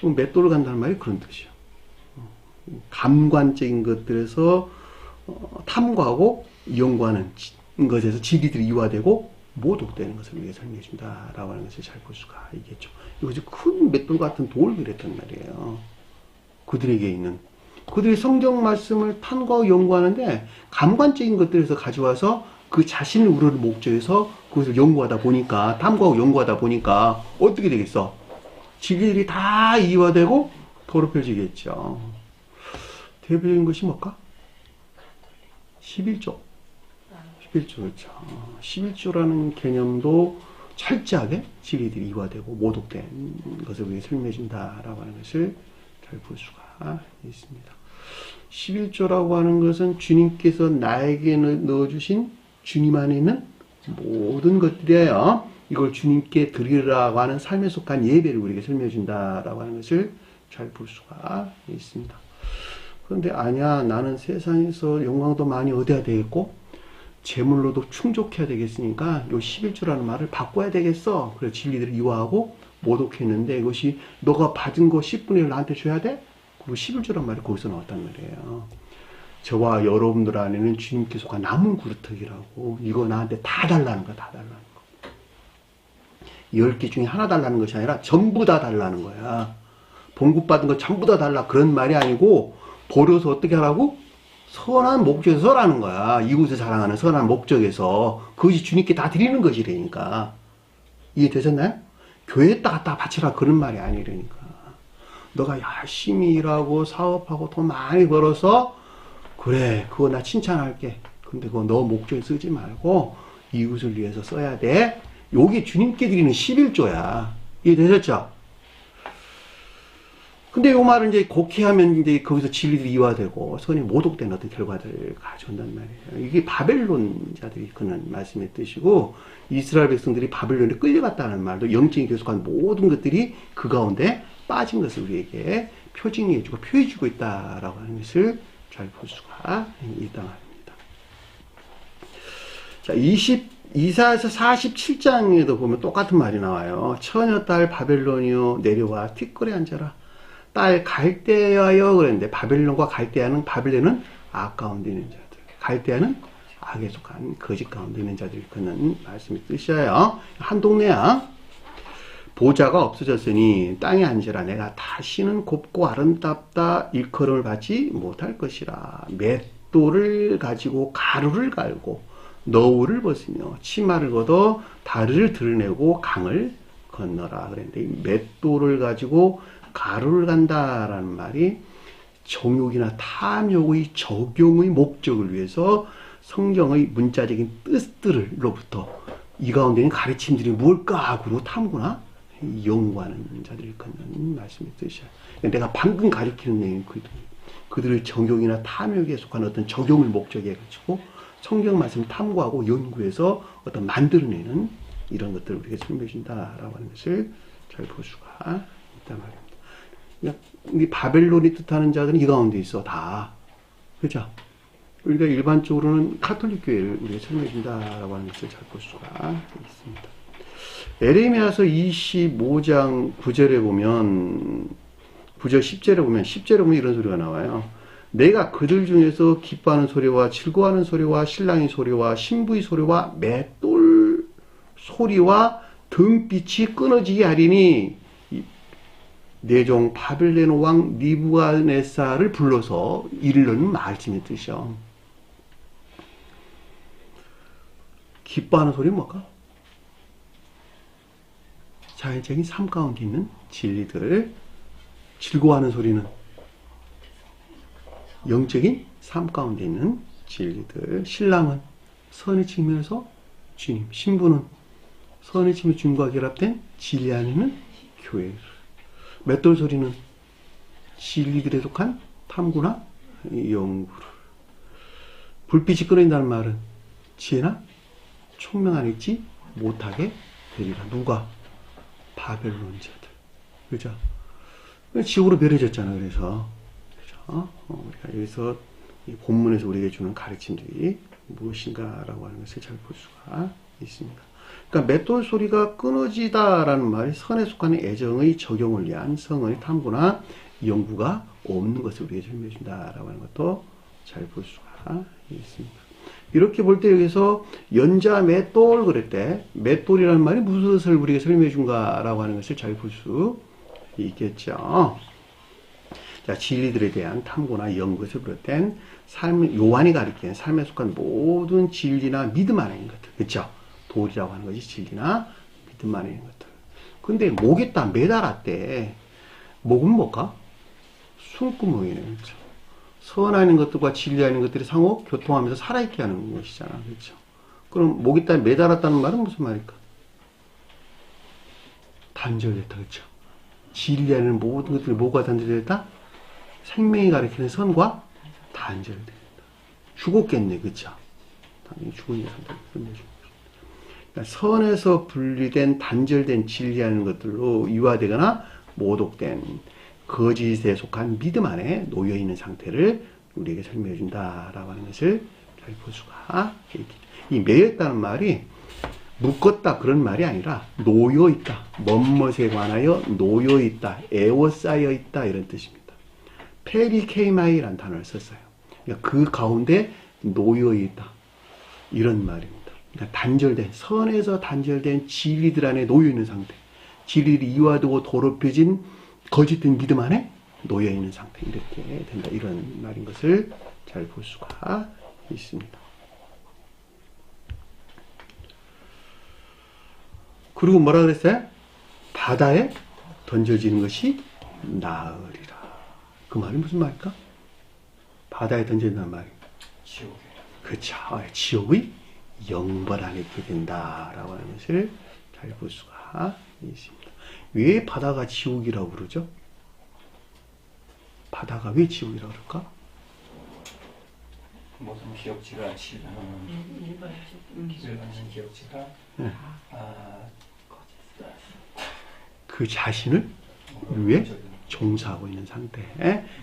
맷돌을 간다는 말이 그런 뜻이에요. 감관적인 것들에서 탐구하고 연구하는 것에서 진리들이 이화되고 모독되는 것을 위해 설명해 준다라고 하는 것을 잘 볼 수가 있겠죠. 이것이 큰 맷돌 같은 돌이랬단 말이에요. 그들에게 있는 그들이 성경 말씀을 탐구하고 연구하는데 감관적인 것들에서 가져와서 그 자신을 우러를 목적에서 그것을 연구하다 보니까 탐구하고 연구하다 보니까 어떻게 되겠어? 진리들이 다 이화되고 더럽혀지겠죠. 대표적인 것이 뭘까? 11조. 11조 그렇죠. 11조라는 개념도 철저하게 진리들이 이화되고 모독된 것을 우리에게 설명해 준다라고 하는 것을 잘 볼 수가 있습니다. 11조라고 하는 것은 주님께서 나에게 넣어주신 주님 안에 있는 모든 것들이에요. 이걸 주님께 드리라고 하는 삶에 속한 예배를 우리에게 설명해 준다라고 하는 것을 잘 볼 수가 있습니다. 그런데 아니야, 나는 세상에서 영광도 많이 얻어야 되겠고 재물로도 충족해야 되겠으니까 요 11조라는 말을 바꿔야 되겠어. 그래서 진리들을 이화하고 모독했는데 이것이 너가 받은 거 10분의 1 나한테 줘야 돼? 그리고 11조란 말이 거기서 나왔단 말이에요. 저와 여러분들 안에는 주님께 속한 남은 구르터기라고 이거 나한테 다 달라는 거야. 다 달라는 거. 10개 중에 하나 달라는 것이 아니라 전부 다 달라는 거야. 봉급받은 거 전부 다 달라 그런 말이 아니고 버려서 어떻게 하라고? 선한 목적에서 서라는 거야. 이웃을 사랑하는 선한 목적에서 그것이 주님께 다 드리는 것이라니까. 이해되셨나요? 교회에다 갖다 바치라 그런 말이 아니라니까. 너가 열심히 일하고 사업하고 돈 많이 벌어서 그래 그거 나 칭찬할게. 근데 그거 너 목적에 쓰지 말고 이웃을 위해서 써야 돼. 요게 주님께 드리는 11조야. 이해되셨죠? 근데 요 말은 이제 곡해하면 이제 거기서 진리들이 이화되고 선이 모독된 어떤 결과들을 가져온단 말이에요. 이게 바벨론자들이 그는 말씀의 뜻이고 이스라엘 백성들이 바벨론에 끌려갔다는 말도 영적인 계속한 모든 것들이 그 가운데 빠진 것을 우리에게 표징해주고 표해주고 있다라고 하는 것을 잘 볼 수가 있다 말입니다. 자, 이사야서 47장에도 보면 똑같은 말이 나와요. 처녀 딸 바벨론이여 내려와 티끌에 앉아라. 딸 갈대아여 그랬는데 바벨론과 갈대아는 바벨론은 악 가운데 있는 자들, 갈대아는 악에 속한 거짓 가운데 있는 자들이 그는 말씀의 뜻이에요. 한 동네야. 보좌가 없어졌으니 땅에 앉으라. 내가 다시는 곱고 아름답다 일컬음을 받지 못할 것이라. 맷돌을 가지고 가루를 갈고 너울을 벗으며 치마를 걷어 다리를 드러내고 강을 건너라. 그랬는데 이 맷돌을 가지고 가루를 간다라는 말이 정욕이나 탐욕의 적용의 목적을 위해서 성경의 문자적인 뜻들로부터 이 가운데 있는 가르침들이 뭘까 하고 탐구나 연구하는 자들을 걷는 말씀의 뜻이야. 내가 방금 가르치는 내용이 그들의 정욕이나 탐욕에 속한 어떤 적용을 목적에 가지고 성경 말씀 탐구하고 연구해서 어떤 만들어내는 이런 것들을 우리에게 설명해 준다라고 하는 것을 잘 볼 수가 있단 말입니다. 그러니까 이 바벨론이 뜻하는 자들은 이 가운데 있어 다. 그죠? 우리가 일반적으로는 카톨릭 교회를 우리가 설명해 준다라고 하는 것을 잘 볼 수가 있습니다. 에레미야서 25장 9절에 보면 9절 10절에 보면 이런 소리가 나와요. 내가 그들 중에서 기뻐하는 소리와 즐거워하는 소리와 신랑의 소리와 신부의 소리와 맷돌 소리와 등빛이 끊어지게 하리니 내 종 바벨론 왕 느부갓네살을 불러서 이르는 말씀의 뜻이요. 기뻐하는 소리는 뭘까? 자연적인 삶 가운데 있는 진리들. 즐거워하는 소리는 영적인 삶 가운데 있는 진리들. 신랑은 선의 측면에서 주님, 신부는 선의 측면 주님과 결합된 진리 안에 있는 교회. 맷돌 소리는 진리들에 속한 탐구나 연구를. 불빛이 끊어진다는 말은 지혜나 총명 안에 있지 못하게 되리라. 누가? 바벨론 자들. 그죠? 지옥으로 멸해졌잖아. 그래서 그죠? 우리가 여기서 이 본문에서 우리에게 주는 가르침들이 무엇인가라고 하는 것을 잘 볼 수가 있습니다. 그러니까 맷돌 소리가 끊어지다라는 말이 선에 속하는 애정의 적용을 위한 성의 탐구나 연구가 없는 것을 우리에게 설명해 준다라고 하는 것도 잘 볼 수가 있습니다. 이렇게 볼 때 여기서 연자 맷돌 그랬대. 맷돌이라는 말이 무엇을 우리에게 설명해 준가라고 하는 것을 잘 볼 수 있겠죠. 자, 진리들에 대한 탐구나 연구에서 비롯된 요한이 가리키는 삶에 속한 모든 진리나 믿음 안에 있는 것들. 그렇죠? 돌이라고 하는 것이 진리나 믿음 안에 있는 것들. 근데 목에다 매달았대. 목은 뭘까? 숨구멍이네. 그렇죠? 선하는 것들과 진리하는 것들이 상호 교통하면서 살아있게 하는 것이잖아. 그렇죠? 그럼 목에다 매달았다는 말은 무슨 말일까? 단절됐다. 그렇죠? 진리하는 모든 것들이 뭐가 단절됐다? 생명이 가리키는 선과 단절됐다. 죽었겠네. 그렇죠? 당연히 죽은 자들. 그러니까 선에서 분리된 단절된 진리하는 것들로 유화되거나 모독된 거짓에 속한 믿음 안에 놓여있는 상태를 우리에게 설명해 준다라고 하는 것을 잘 볼 수가 있겠죠. 이 매였다는 말이 묶었다 그런 말이 아니라 놓여있다. 멋멋에 관하여 놓여있다. 에워싸여있다 이런 뜻입니다. 페리케이마이라는 단어를 썼어요. 그러니까 그 가운데 놓여있다. 이런 말입니다. 그러니까 단절된, 선에서 단절된 진리들 안에 놓여있는 상태. 진리들이 이와두고 더럽혀진 거짓된 믿음 안에 놓여있는 상태. 이렇게 된다. 이런 말인 것을 잘 볼 수가 있습니다. 그리고 뭐라 그랬어요? 바다에 던져지는 것이 나으리라. 그 말이 무슨 말일까? 바다에 던져진다는 말이. 지옥에. 그렇죠. 지옥의 영벌 안에 있게 된다라고 하는 것을 잘 볼 수가 있습니다. 왜 바다가 지옥이라고 그러죠? 바다가 왜 지옥이라고 그럴까? 모든 기억지가 일반적인 기억지가 네. 그 자신을 위해 종사하고 있는 상태.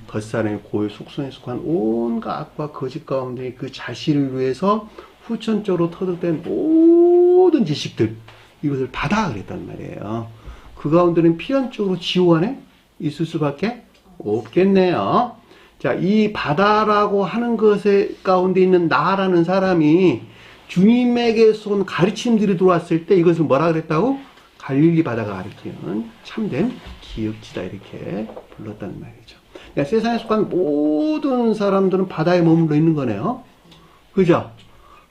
덧사람의 고유 속성에 속한 온갖 악과 거짓 가운데 그 자신을 위해서 후천적으로 터득된 모든 지식들, 이것을 바다 그랬단 말이에요. 그 가운데는 필연적으로 지옥 안에 있을 수밖에 없겠네요. 자, 이 바다라고 하는 것의 가운데 있는 나라는 사람이 주님에게서 온 가르침들이 들어왔을 때 이것을 뭐라 그랬다고? 갈릴리 바다가 가리키는 참된 기역지다 이렇게 불렀단 말이죠. 그러니까 세상에 속한 모든 사람들은 바다에 머물러 있는 거네요. 그죠?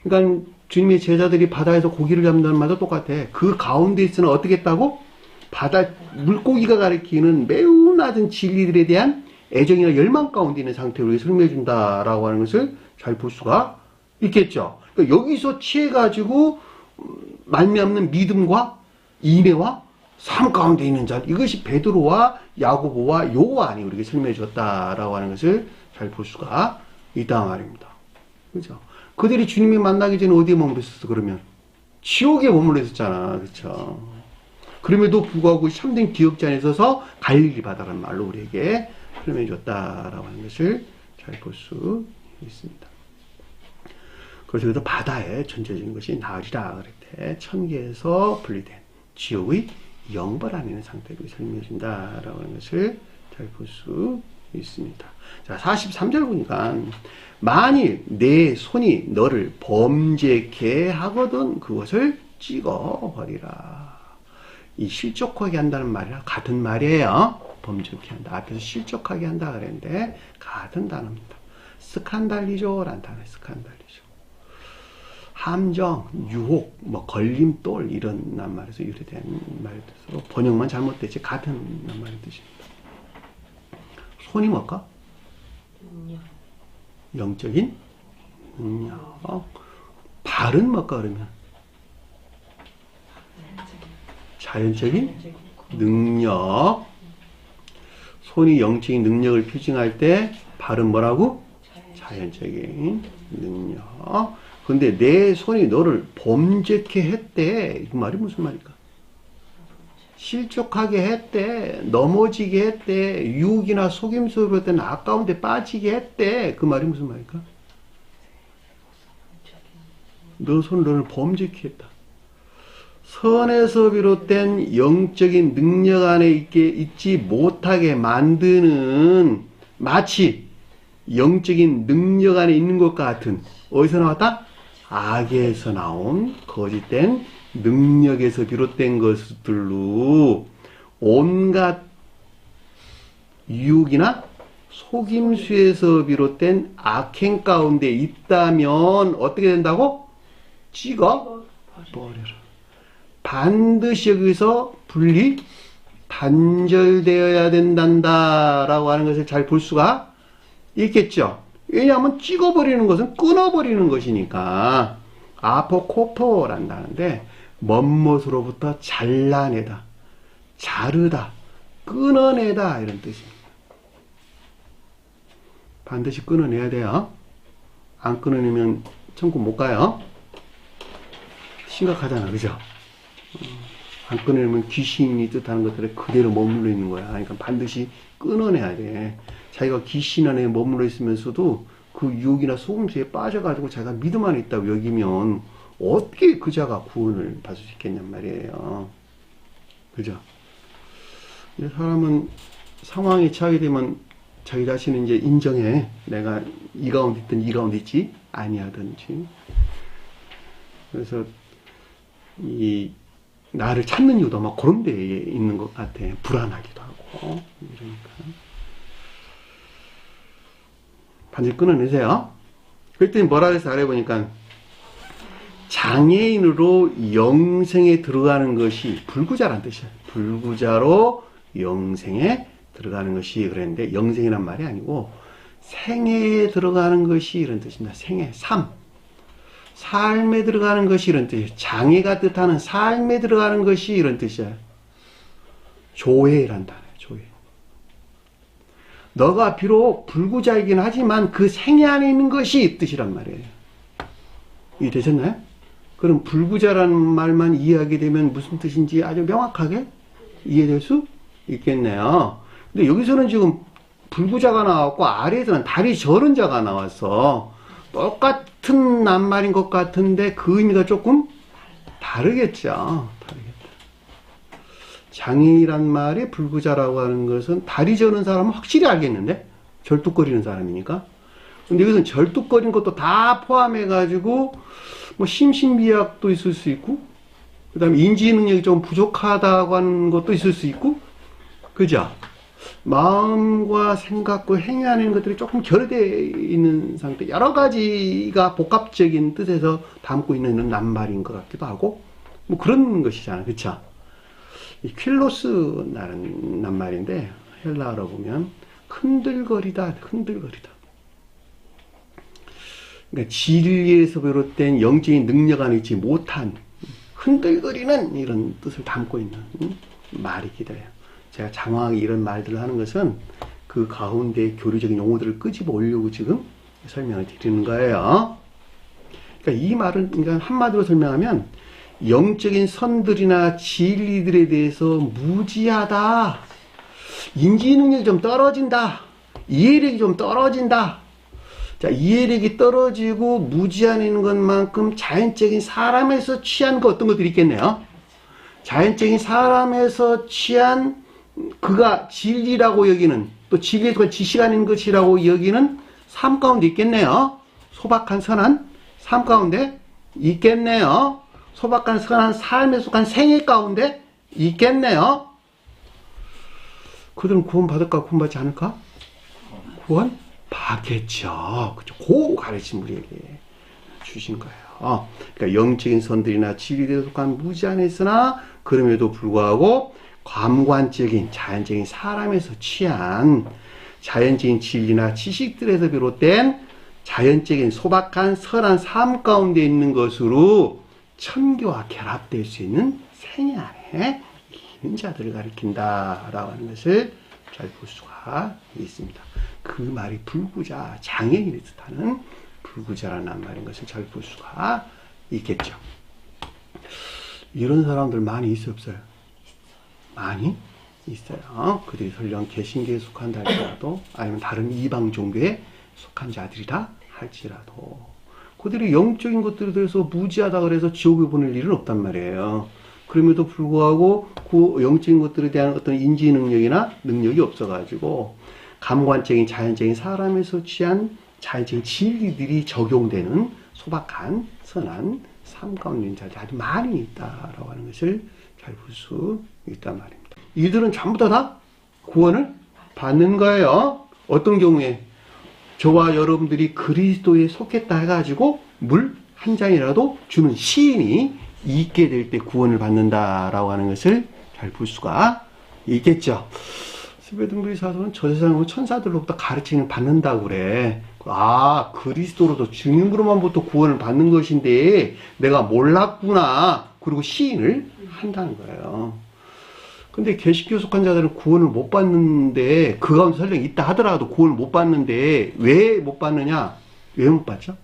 그러니까 주님의 제자들이 바다에서 고기를 잡는다는 말도 똑같아. 그 가운데 있으나 어떻게 했다고? 바다 물고기가 가리키는 매우 낮은 진리들에 대한 애정이나 열망 가운데 있는 상태로 우리가 설명해 준다라고 하는 것을 잘 볼 수가 있겠죠. 그러니까 여기서 취해가지고 말미암는 믿음과 인애와 삶 가운데 있는 자, 이것이 베드로와 야고보와 요한이 우리에게 설명해 줬다라고 하는 것을 잘 볼 수가 있다 말입니다. 그죠? 그들이 주님이 만나기 전에 어디에 머물러 있었어, 그러면? 지옥에 머물러 있었잖아. 그쵸? 그럼에도 불구하고 참된 기억자 안에 있어서 갈릴리 바다라는 말로 우리에게 설명해 줬다라고 하는 것을 잘 볼 수 있습니다. 그래서 바다에 전체적인 것이 나으리라 그랬대. 천계에서 분리된 지옥의 영벌 안에 있는 상태로 설명해 준다라고 하는 것을 잘 볼 수 있습니다. 자, 43절 보니까 만일 내 손이 너를 범죄케 하거든 그것을 찍어버리라. 이 실족하게 한다는 말이랑 같은 말이에요. 범죄케 한다. 앞에서 실족하게 한다 그랬는데 같은 단어입니다. 스칸달리조라는 단어, 스칸달리조. 함정, 유혹, 뭐 걸림돌 이런 낱말에서 유래된 말에서 번역만 잘못됐지 같은 낱말의 뜻입니다. 손이 뭘까? 영적인 능력. 발은 뭘까 그러면? 자연적인 능력. 손이 영적인 능력을 표징할 때 발은 뭐라고? 자연적인 능력. 근데 내 손이 너를 범죄케 했대. 이 말이 무슨 말일까? 실족하게 했대. 넘어지게 했대. 유혹이나 속임수로 된 아까운 데 빠지게 했대. 그 말이 무슨 말일까? 너 손을 너를 범죄케 했다. 선에서 비롯된 영적인 능력 안에 있지 못하게 만드는 마치 영적인 능력 안에 있는 것 같은 어디서 나왔다? 악에서 나온 거짓된 능력에서 비롯된 것들로 온갖 유혹이나 속임수에서 비롯된 악행 가운데 있다면 어떻게 된다고? 찍어 버려라. 반드시 여기서 분리 단절되어야 된단다라고 하는 것을 잘 볼 수가 있겠죠. 왜냐하면 찍어버리는 것은 끊어버리는 것이니까. 아포코포란다는데 먼못으로부터 잘라내다, 자르다, 끊어내다 이런 뜻입니다. 반드시 끊어내야 돼요. 안 끊어내면 천국 못 가요. 심각하잖아, 그죠? 안 끊어내면 귀신이 뜻하는 것들에 그대로 머물러 있는 거야. 그러니까 반드시 끊어내야 돼. 자기가 귀신 안에 머물러 있으면서도 그 유혹이나 속임수에 빠져가지고 자기가 믿음 안에 있다고 여기면 어떻게 그 자가 구원을 받을 수 있겠냔 말이에요. 그죠? 사람은 상황에 처하게 되면 자기 자신은 이제 인정해. 내가 이 가운데 있든 이 가운데 있지 아니하든지. 그래서 나를 찾는 이유도 막 그런 데에 있는 것 같아. 불안하기도 하고. 이러니까. 반드시 끊어내세요. 그랬더니 뭐라 그래서 알아보니까 장애인으로 영생에 들어가는 것이 불구자란 뜻이에요. 불구자로 영생에 들어가는 것이 그랬는데 영생이란 말이 아니고 생애에 들어가는 것이 이런 뜻입니다. 생애, 삶에 들어가는 것이 이런 뜻이에요. 장애가 뜻하는 삶에 들어가는 것이 이런 뜻이에요. 조회란 단어예요. 조회. 너가 비록 불구자이긴 하지만 그 생애 안에 있는 것이 뜻이란 말이에요. 이해되셨나요? 그럼 불구자라는 말만 이해하게 되면 무슨 뜻인지 아주 명확하게 이해될 수 있겠네요. 근데 여기서는 지금 불구자가 나왔고 아래에서는 다리 저른 자가 나와서 똑같은 낱말인 것 같은데 그 의미가 조금 다르겠죠. 다르겠다. 장애인이란 말이 불구자라고 하는 것은 다리 저는 사람은 확실히 알겠는데 절뚝거리는 사람이니까. 근데 여기서는 절뚝거리는 것도 다 포함해가지고 뭐 심신미약도 있을 수 있고 그 다음에 인지 능력이 좀 부족하다고 하는 것도 있을 수 있고, 그죠? 마음과 생각과 행위하는 것들이 조금 결여되어 있는 상태, 여러 가지가 복합적인 뜻에서 담고 있는 낱말인 것 같기도 하고, 뭐 그런 것이잖아요. 그쵸? 이 퀼로스라는 낱말인데, 헬라어로 보면, 흔들거리다, 흔들거리다. 그러니까 진리에서 비롯된 영적인 능력 안에 있지 못한 흔들거리는 이런 뜻을 담고 있는 말이기도 해요. 제가 장황하게 이런 말들을 하는 것은 그 가운데 교류적인 용어들을 끄집어 오려고 지금 설명을 드리는 거예요. 그러니까 이 말은 그러니까 한마디로 설명하면 영적인 선들이나 진리들에 대해서 무지하다, 인지 능력이 좀 떨어진다, 이해력이 좀 떨어진다. 자, 이해력이 떨어지고 무지하는 것만큼 자연적인 사람에서 취한 거 어떤 것들이 있겠네요. 자연적인 사람에서 취한 그가 진리라고 여기는, 또 진리에 속한 지식 아닌 것이라고 여기는 삶 가운데 있겠네요. 소박한 선한 삶 가운데 있겠네요. 소박한 선한 삶에 속한 생애 가운데 있겠네요. 그들은 구원 받을까 구원 받지 않을까? 구원 받겠죠. 그죠? 그 가르침 우리에게 주신 거예요. 그러니까 영적인 선들이나 진리에 속한 무지 안에 있으나 그럼에도 불구하고 감관적인 자연적인 사람에서 취한 자연적인 진리나 지식들에서 비롯된 자연적인 소박한 선한 삶 가운데 있는 것으로 천교와 결합될 수 있는 생애 안에 있는 자들을 가리킨다라고 하는 것을 잘 볼 수가 있습니다. 그 말이 불구자, 장애인을 뜻하는 불구자라는 말인 것을 잘 볼 수가 있겠죠. 이런 사람들 많이 있어요, 없어요? 많이 있어요. 그들이 설령 개신교에 속한다 할지라도, 아니면 다른 이방 종교에 속한 자들이라 할지라도, 그들이 영적인 것들에 대해서 무지하다 그래서 지옥에 보낼 일은 없단 말이에요. 그럼에도 불구하고 그 영적인 것들에 대한 어떤 인지 능력이나 능력이 없어가지고 감관적인 자연적인 사람에서 취한 자연적인 진리들이 적용되는 소박한 선한 삶 가운데 있는 자들이 아주 많이 있다라고 하는 것을 잘 볼 수 있단 말입니다. 이들은 전부 다 구원을 받는 거예요. 어떤 경우에 저와 여러분들이 그리스도에 속했다 해가지고 물 한 잔이라도 주는 시인이 있게 될 때 구원을 받는다라고 하는 것을 잘 볼 수가 있겠죠. 스베든브리 사도는 저 세상으로 천사들로부터 가르침을 받는다고 그래. 아, 그리스도로도 주님으로만부터 구원을 받는 것인데 내가 몰랐구나. 그리고 시인을 한다는 거예요. 근데 개신교 속한 자들은 구원을 못 받는데, 그 가운데 설령 있다 하더라도 구원을 못 받는데 왜 못 받느냐? 왜 못 받죠?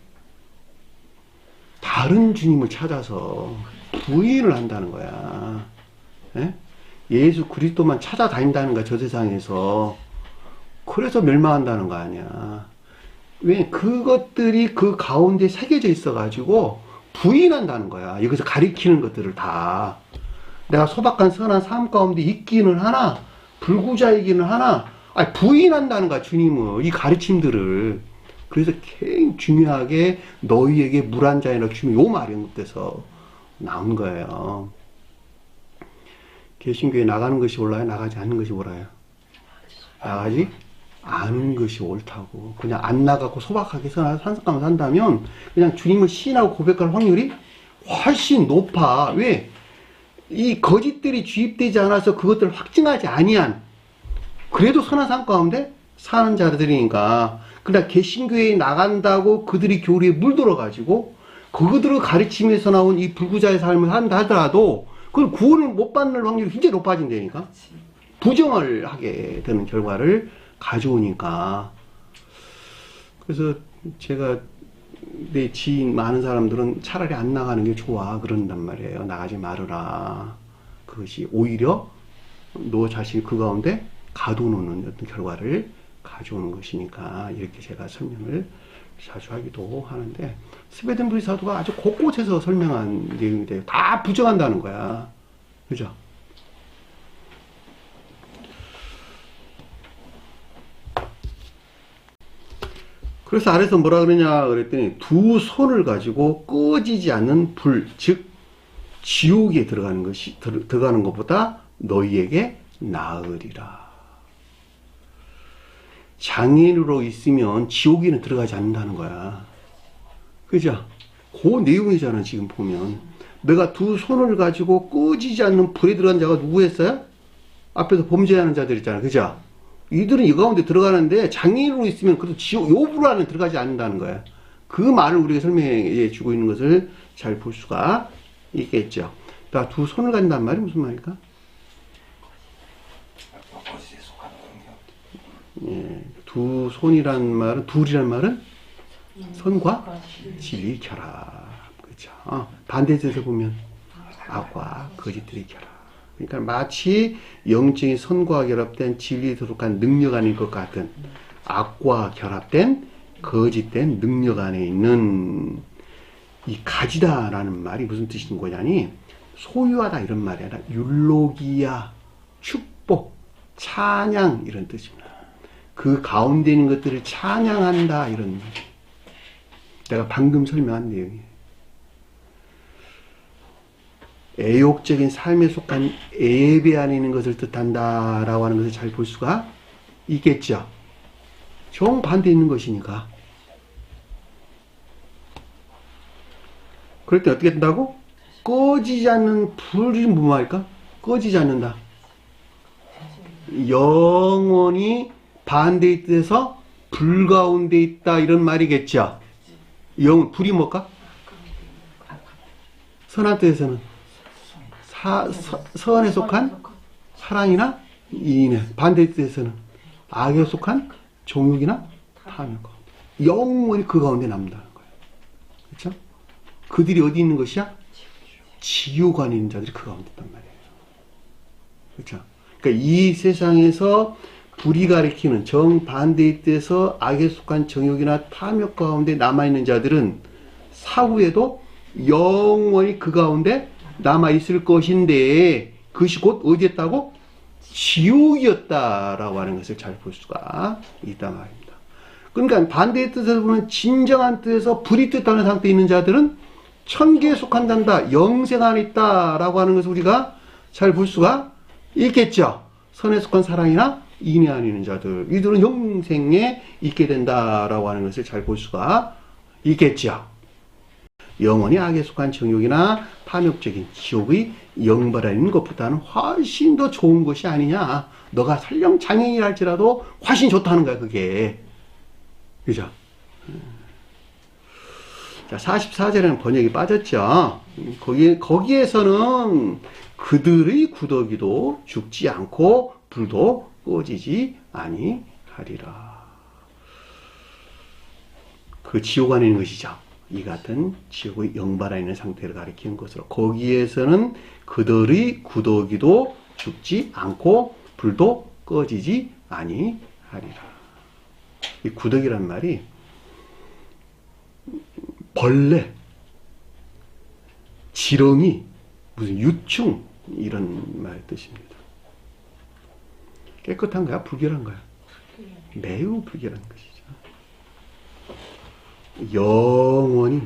다른 주님을 찾아서 부인을 한다는 거야. 예? 예수 그리스도만 찾아다닌다는 거야, 저 세상에서. 그래서 멸망한다는 거 아니야. 왜? 그것들이 그 가운데 새겨져 있어가지고 부인한다는 거야. 여기서 가리키는 것들을 다. 내가 소박한 선한 삶 가운데 있기는 하나, 불구자이기는 하나, 아니, 부인한다는 거야, 주님은. 이 가르침들을. 그래서 굉장히 중요하게 너희에게 물 한 잔이라고 주면 요 말이 언급돼서 나온 거예요. 개신교에 나가는 것이 옳아요? 나가지 않는 것이 옳아요? 나가지 않은 것이 옳다고. 그냥 안 나가고 소박하게 산속가만 산다면 그냥 주님을 시인하고 고백할 확률이 훨씬 높아. 왜? 이 거짓들이 주입되지 않아서 그것들을 확증하지 아니한, 그래도 선한 삶 가운데 사는 자들이니까. 그러나 개신교에 나간다고 그들이 교리에 물들어가지고 그들을 가르치면서 나온 이 불구자의 삶을 한다 하더라도 그걸 구원을 못 받는 확률이 굉장히 높아진다니까. 부정을 하게 되는 결과를 가져오니까. 그래서 제가 내 지인 많은 사람들은 차라리 안 나가는 게 좋아 그런단 말이에요. 나가지 말아라. 그것이 오히려 너 자신이 그 가운데 가둬놓는 어떤 결과를 가져오는 것이니까, 이렇게 제가 설명을 자주 하기도 하는데, 스베덴브리 사도가 아주 곳곳에서 설명한 내용이 돼요. 다 부정한다는 거야. 그죠? 그래서 아래서 뭐라 그러냐 그랬더니 두 손을 가지고 꺼지지 않는 불, 즉 지옥에 들어가는 것보다 너희에게 나으리라. 장애인으로 있으면 지옥에는 들어가지 않는다는 거야. 그죠? 그 내용이잖아, 지금 보면. 내가 두 손을 가지고 꺼지지 않는 불에 들어간 자가 누구였어요? 앞에서 범죄하는 자들 있잖아. 그죠? 이들은 이 가운데 들어가는데 장애인으로 있으면 그래도 지옥, 요 불 안에 들어가지 않는다는 거야. 그 말을 우리가 설명해 주고 있는 것을 잘 볼 수가 있겠죠. 나 두 손을 가진다는 말이 무슨 말일까? 거짓에 속한 능력. 예, 두 손이란 말은, 둘이란 말은 선과 진리 결합. 그렇죠. 반대에서 보면 악과 거짓들이 결합. 그러니까 마치 영적인 선과 결합된 진리에 속한 능력 안인 것 같은 악과 결합된 거짓된 능력 안에 있는 이 가지다라는 말이 무슨 뜻인 거냐니, 소유하다 이런 말이 아니라 율로기야, 축복, 찬양 이런 뜻입니다. 그 가운데 있는 것들을 찬양한다 이런 말. 내가 방금 설명한 내용이에요. 애욕적인 삶에 속한 예배 안에 있는 것을 뜻한다라고 하는 것을 잘 볼 수가 있겠죠. 정반대 있는 것이니까. 그럴 때 어떻게 된다고? 꺼지지 않는 불이 뭐 말일까? 꺼지지 않는다. 영원히 반대의 뜻에서 불 가운데 있다 이런 말이겠죠. 불이 뭘까? 선한 뜻에서는 선에 속한 사랑이나 이인에, 반대의 뜻에서는 악에 속한 정욕이나 탐욕. 영원히 그 가운데 남는다는 거예요. 그렇죠? 그들이 어디 있는 것이야? 지옥 안에 있는 자들이 그 가운데 있단 말이에요. 그렇죠? 그러니까 이 세상에서 불이 가리키는 정반대의 뜻에서 악에 속한 정욕이나 탐욕 가운데 남아있는 자들은 사후에도 영원히 그 가운데 남아있을 것인데, 그것이 곧 어디였다고? 지옥이었다라고 하는 것을 잘 볼 수가 있단 말입니다. 그러니까 반대의 뜻에서 보면 진정한 뜻에서 불이 뜻하는 상태에 있는 자들은 천계에 속한단다, 영생 안에 있다라고 하는 것을 우리가 잘 볼 수가 있겠죠. 선에 속한 사랑이나 인에 안에 있는 자들, 이들은 영생에 있게 된다라고 하는 것을 잘 볼 수가 있겠죠. 영원히 악에 속한 정욕이나 탐욕적인 지옥의 영벌에 있는 것보다는 훨씬 더 좋은 것이 아니냐. 너가 설령 장애인이랄지라도 훨씬 좋다는 거야, 그게. 그죠? 자, 44절에는 번역이 빠졌죠. 거기에서는 그들의 구더기도 죽지 않고 불도 꺼지지 아니하리라. 그 지옥 안에 있는 것이죠. 이 같은 지옥의 영발에 있는 상태를 가리키는 것으로, 거기에서는 그들의 구더기도 죽지 않고 불도 꺼지지 아니하리라. 이 구더기란 말이 벌레, 지렁이, 무슨 유충 이런 말 뜻입니다. 깨끗한 거야? 불결한 거야? 매우 불결한 것이죠. 영원히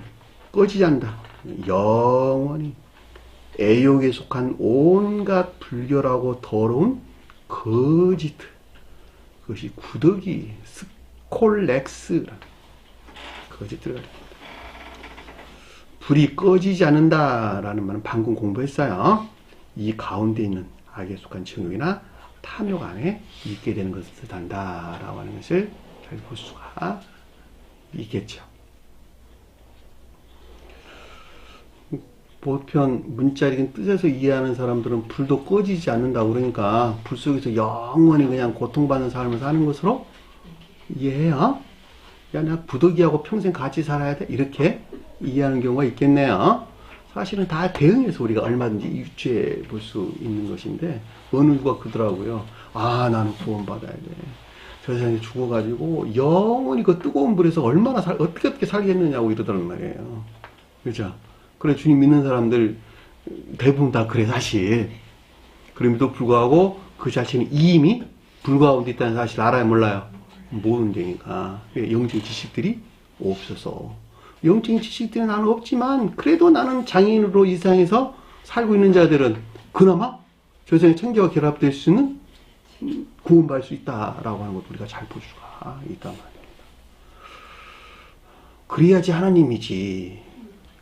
꺼지지 않는다. 영원히 애욕에 속한 온갖 불결하고 더러운 거짓, 그것이 구더기, 스콜렉스라는 거짓들을 가리킵니다. 불이 꺼지지 않는다라는 말은 방금 공부했어요. 이 가운데 있는 악에 속한 정욕이나 탐욕 안에 있게 되는 것을 뜻한다라고 하는 것을 잘 볼 수가 있겠죠. 보편 문자적인 뜻에서 이해하는 사람들은 불도 꺼지지 않는다고 그러니까 불 속에서 영원히 그냥 고통받는 삶을 사는 것으로 이해해요. 야, 내가 구더기하고 평생 같이 살아야 돼? 이렇게 이해하는 경우가 있겠네요. 사실은 다 대응해서 우리가 얼마든지 유추해 볼 수 있는 것인데, 어느 누가 그러더라고요. 아, 나는 구원받아야 돼. 저 세상에 죽어가지고 영원히 그 뜨거운 불에서 얼마나 어떻게 살겠느냐고 이러더란 말이에요. 그죠? 그래, 주님 믿는 사람들 대부분 다 그래, 사실. 그럼에도 불구하고 그 자신이 이미 불 가운데 있다는 사실 알아요, 몰라요? 모른다니까. 영적인 지식들이 없어서. 영적인 지식들은 나는 없지만 그래도 나는 장애인으로 이 세상에서 살고 있는 자들은 그나마 저생의 창조와 결합될 수 있는 구원받을 수 있다라고 하는 것도 우리가 잘 볼 수가 있단 말입니다. 그래야지 하나님이지.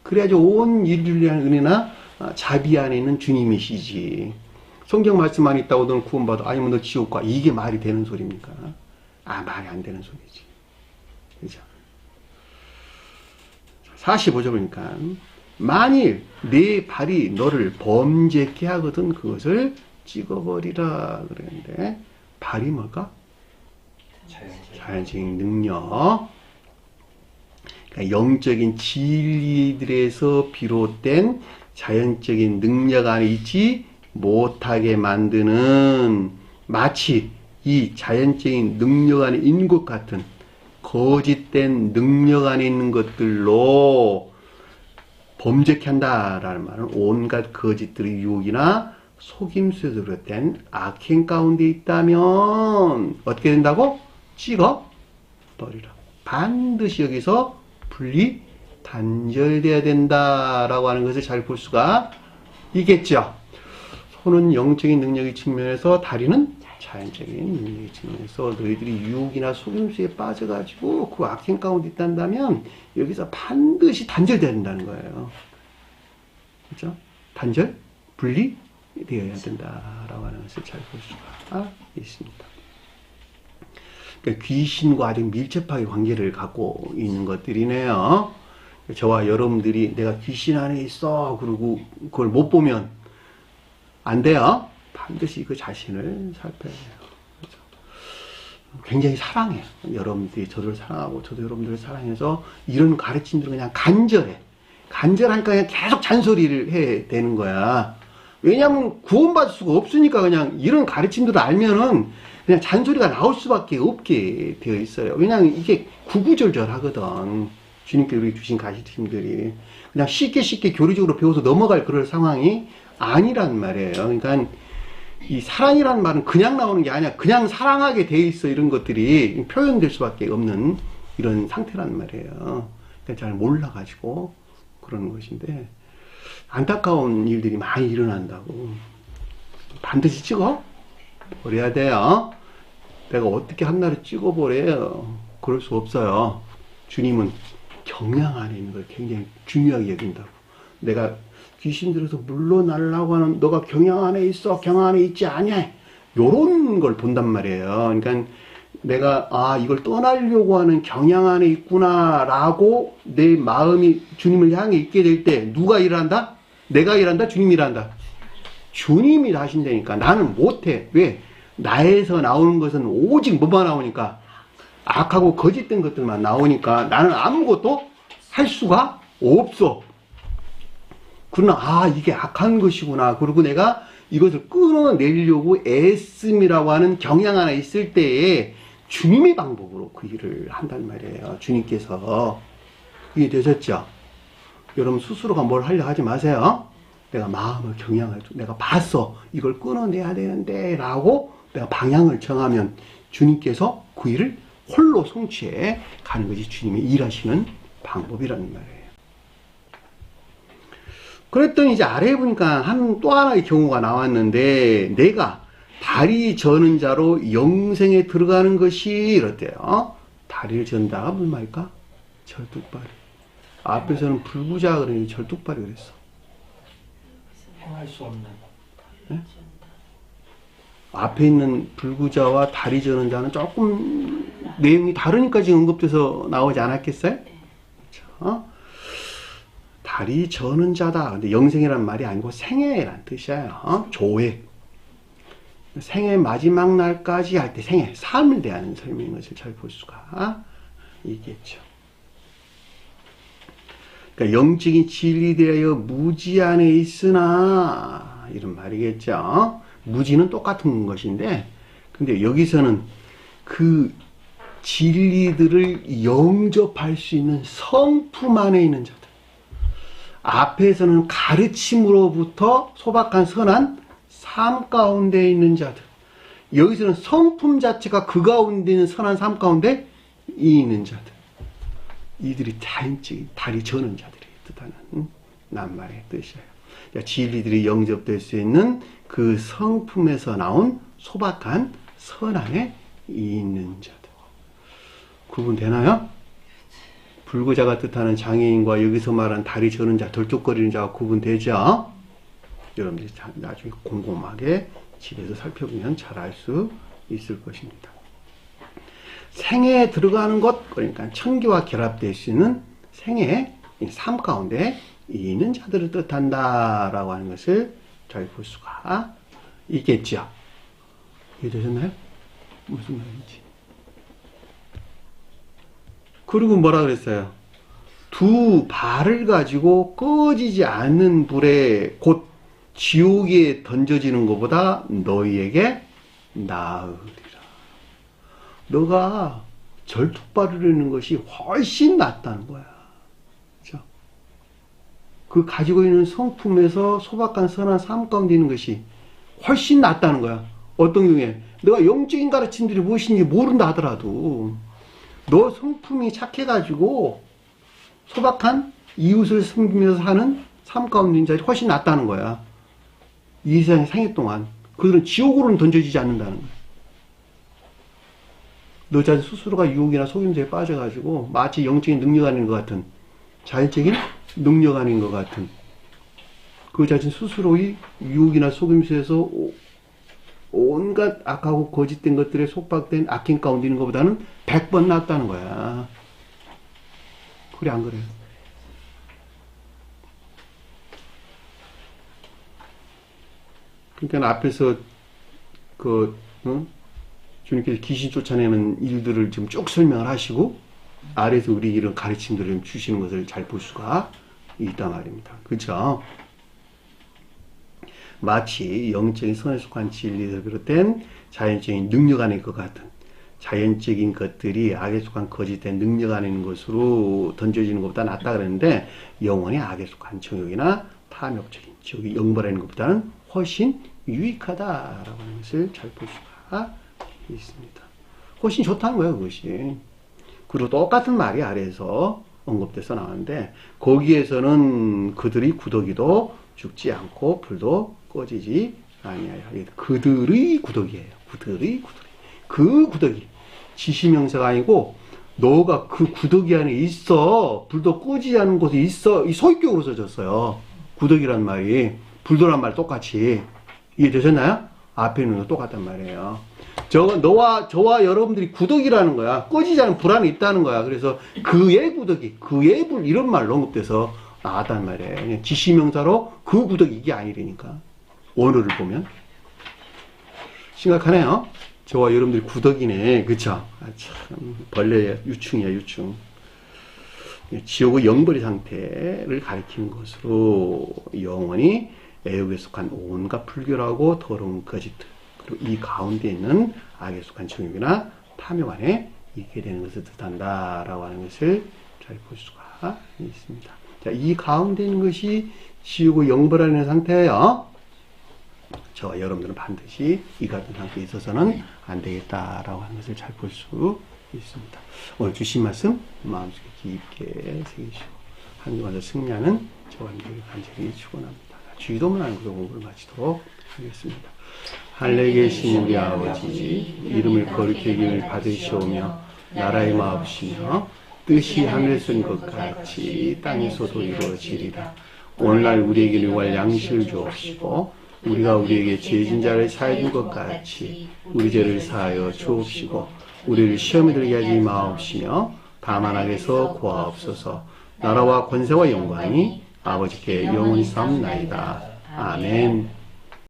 그래야지 온 인류를 위한 은혜나 자비 안에 있는 주님이시지. 성경 말씀 안 있다고 너는 구원받아. 아니면 너 지옥 가. 이게 말이 되는 소리입니까? 말이 안 되는 소리지. 그죠? 45절 보니까 만일 내 발이 너를 범죄케 하거든 그것을 찍어버리라 그랬는데 발이 뭘까? 자연적인 능력. 그러니까 영적인 진리들에서 비롯된 자연적인 능력 안에 있지 못하게 만드는 마치 이 자연적인 능력 안에 있는 것 같은 거짓된 능력 안에 있는 것들로 범죄케 한다라는 말은 온갖 거짓들의 유혹이나 속임수에 비롯된 악행 가운데 있다면 어떻게 된다고? 찍어버리라. 반드시 여기서 분리 단절돼야 된다라고 하는 것을 잘 볼 수가 있겠죠. 손은 영적인 능력의 측면에서, 다리는 자연적인 능력의 측면에서 너희들이 유혹이나 속임수에 빠져가지고 그 악행 가운데 있단다면 여기서 반드시 단절돼야 된다는 거예요. 그렇죠? 단절, 분리되어야 된다라고 하는 것을 잘 볼 수가 있습니다. 그러니까 귀신과 아주 밀접하게 관계를 갖고 있는 것들이네요. 저와 여러분들이 내가 귀신 안에 있어 그러고 그걸 못 보면 안 돼요. 반드시 그 자신을 살펴야 돼요. 그렇죠? 굉장히 사랑해요. 여러분들이 저를 사랑하고 저도 여러분들을 사랑해서 이런 가르침들을 그냥 간절하니까 그냥 계속 잔소리를 해야 되는 거야. 왜냐하면 구원받을 수가 없으니까 그냥 이런 가르침들을 알면은 그냥 잔소리가 나올 수밖에 없게 되어 있어요. 왜냐하면 이게 구구절절하거든. 주님께 우리 주신 가르침들이 그냥 쉽게 교리적으로 배워서 넘어갈 그럴 상황이 아니란 말이에요. 그러니까 이 사랑이라는 말은 그냥 나오는 게 아니야. 그냥 사랑하게 돼 있어. 이런 것들이 표현될 수밖에 없는 이런 상태란 말이에요. 그러니까 잘 몰라가지고 그러는 것인데 안타까운 일들이 많이 일어난다고. 반드시 찍어 버려야 돼요. 내가 어떻게 한나를 찍어버려요? 그럴 수 없어요. 주님은 경향 안에 있는 걸 굉장히 중요하게 여긴다고. 내가 귀신 들어서 물러나려고 하는 너가 경향 안에 있어, 경향 안에 있지 않냐, 요런 걸 본단 말이에요. 그러니까 내가 이걸 떠나려고 하는 경향 안에 있구나 라고 내 마음이 주님을 향해 있게 될 때 누가 일한다? 내가 일한다? 주님이 일한다? 주님이 하신다니까. 나는 못해. 왜? 나에서 나오는 것은 오직 뭐만 나오니까? 악하고 거짓된 것들만 나오니까 나는 아무것도 할 수가 없어. 그러나 이게 악한 것이구나. 그리고 내가 이것을 끊어내려고 애씀이라고 하는 경향 하나 있을 때에 주님의 방법으로 그 일을 한단 말이에요. 주님께서. 이게 되셨죠? 여러분 스스로가 뭘 하려 하지 마세요. 내가 마음을 경향을 내가 봤어. 이걸 끊어내야 되는데 라고 내가 방향을 정하면 주님께서 그 일을 홀로 성취해 가는 것이 주님의 일하시는 방법이라는 말이에요. 그랬더니 이제 아래에 보니까 또 하나의 경우가 나왔는데 내가 다리 저는 자로 영생에 들어가는 것이 이렇대요. 다리를 전다가 무슨 말일까? 절뚝발이. 앞에서는 불구자 그러니 절뚝발이 그랬어. 행할 수 없는. 네? 앞에 있는 불구자와 다리 저는 자는 조금 내용이 다르니까 지금 언급돼서 나오지 않았겠어요? 그렇죠? 다리 저는 자다. 근데 영생이라는 말이 아니고 생애라는 뜻이에요. 조회. 생애 마지막 날까지 할 때 생애, 삶을 대하는 설명인 것을 잘 볼 수가 있겠죠. 그러니까 영적인 진리되어 무지 안에 있으나 이런 말이겠죠. 무지는 똑같은 것인데 근데 여기서는 그 진리들을 영접할 수 있는 성품 안에 있는 자들, 앞에서는 가르침으로부터 소박한 선한 삶 가운데 있는 자들, 여기서는 성품 자체가 그 가운데 있는 선한 삶 가운데 있는 자들, 이들이 자연적인 다리 저는 자들이 뜻하는 낱말의 뜻이에요. 진리들이 영접될 수 있는 그 성품에서 나온 소박한 선 안에 있는 자들. 구분되나요? 불구자가 뜻하는 장애인과 여기서 말하는 다리 저는 자, 덜뚝거리는 자가 구분되죠? 여러분들이 나중에 곰곰하게 집에서 살펴보면 잘 알 수 있을 것입니다. 생애에 들어가는 것, 그러니까 천기와 결합될 수 있는 생애의 삶 가운데 있는 자들을 뜻한다라고 하는 것을 잘 볼 수가 있겠죠. 이해되셨나요? 무슨 말인지. 그리고 뭐라 그랬어요? 두 발을 가지고 꺼지지 않는 불에 곧 지옥에 던져지는 것보다 너희에게 나으리라. 너가 절뚝발을 하는 것이 훨씬 낫다는 거야. 그렇죠? 그 가지고 있는 성품에서 소박한 선한 삶 가운데 있는 것이 훨씬 낫다는 거야. 어떤 경우에 내가 영적인 가르침들이 무엇인지 모른다 하더라도 너 성품이 착해가지고 소박한 이웃을 섬기면서 사는 삶 가운데 있는 자들이 훨씬 낫다는 거야. 이 세상의 생애 동안 그들은 지옥으로는 던져지지 않는다는 거야. 너 자신 스스로가 유혹이나 속임수에 빠져가지고 마치 영적인 능력 아닌 것 같은, 자연적인 능력 아닌 것 같은 그 자신 스스로의 유혹이나 속임수에서 온갖 악하고 거짓된 것들에 속박된 악행 가운데 있는 것보다는 100번 낫다는 거야. 그래 안 그래요? 그러니까 앞에서 주님께서 귀신 쫓아내는 일들을 지금 쭉 설명을 하시고 아래에서 우리 이런 가르침들을 주시는 것을 잘 볼 수가 있단 말입니다. 그렇죠? 마치 영적인 선에 속한 진리를 비롯된 자연적인 능력 안에 것 같은, 자연적인 것들이 악에 속한 거짓된 능력 안에 있는 것으로 던져지는 것보다 낫다 그랬는데, 영원히 악에 속한 정욕이나 탐욕적인, 즉 영벌하는 것보다는 훨씬 유익하다라고 하는 것을 잘 볼 수가 있습니다. 훨씬 좋다는 거예요, 그것이. 그리고 똑같은 말이 아래에서 언급돼서 나왔는데, 거기에서는 그들이 구더기도 죽지 않고 불도 꺼지지 아니하여. 그들의 구더기예요. 그들의 구더기. 그 구더기. 지시명사가 아니고 너가 그 구더기 안에 있어. 불도 끄지 않은 곳에 있어. 이 소유격으로 써졌어요. 구더기란 말이 불도란 말 똑같이. 이해되셨나요? 앞에 있는 거 똑같단 말이에요. 저와 여러분들이 구더기라는 거야. 꺼지지 않은 불 안에 있다는 거야. 그래서 그의 구더기, 그의 불 이런 말로 언급돼서 나왔단 말이에요. 그냥 지시명사로 그 구더기 이게 아니라니까. 원어를 보면 심각하네요. 저와 여러분들이 구더기네. 그쵸? 참 벌레 유충이야, 유충. 지옥의 영벌의 상태를 가리키는 것으로 영원히 애욕에 속한 온갖 불결하고 더러운 거짓들, 그리고 이 가운데 있는 악에 속한 정욕이나 탐욕 안에 있게 되는 것을 뜻한다라고 하는 것을 잘 볼 수가 있습니다. 자, 이 가운데 있는 것이 지옥의 영벌하는 상태예요. 저와 여러분들은 반드시 이 같은 상태에 있어서는 안 되겠다라고 하는 것을 잘 볼 수 있습니다. 오늘 주신 말씀 마음속에 깊게 새기시고 한 주간 더 승리하는 저와 여러분들이 간절히 축원합니다. 주기도문 하는 구도 공부를 마치도록 하겠습니다. 하늘에 계신 우리 아버지, 이름을 거룩히 여김을 받으시오며 나라의 마옵시며 뜻이 하늘에서 인 것 같이 땅에서도 이루어지리라. 오늘날 우리에게 유할 양식을 주옵시고 우리가 우리에게 죄진 자를 사해 준 것 같이 우리 죄를 사하여 주옵시고 우리를 시험에 들게 하지 마옵시며 다만 악에서 구하옵소서. 나라와 권세와 영광이 아버지께 영원히 싸움나이다. 아멘.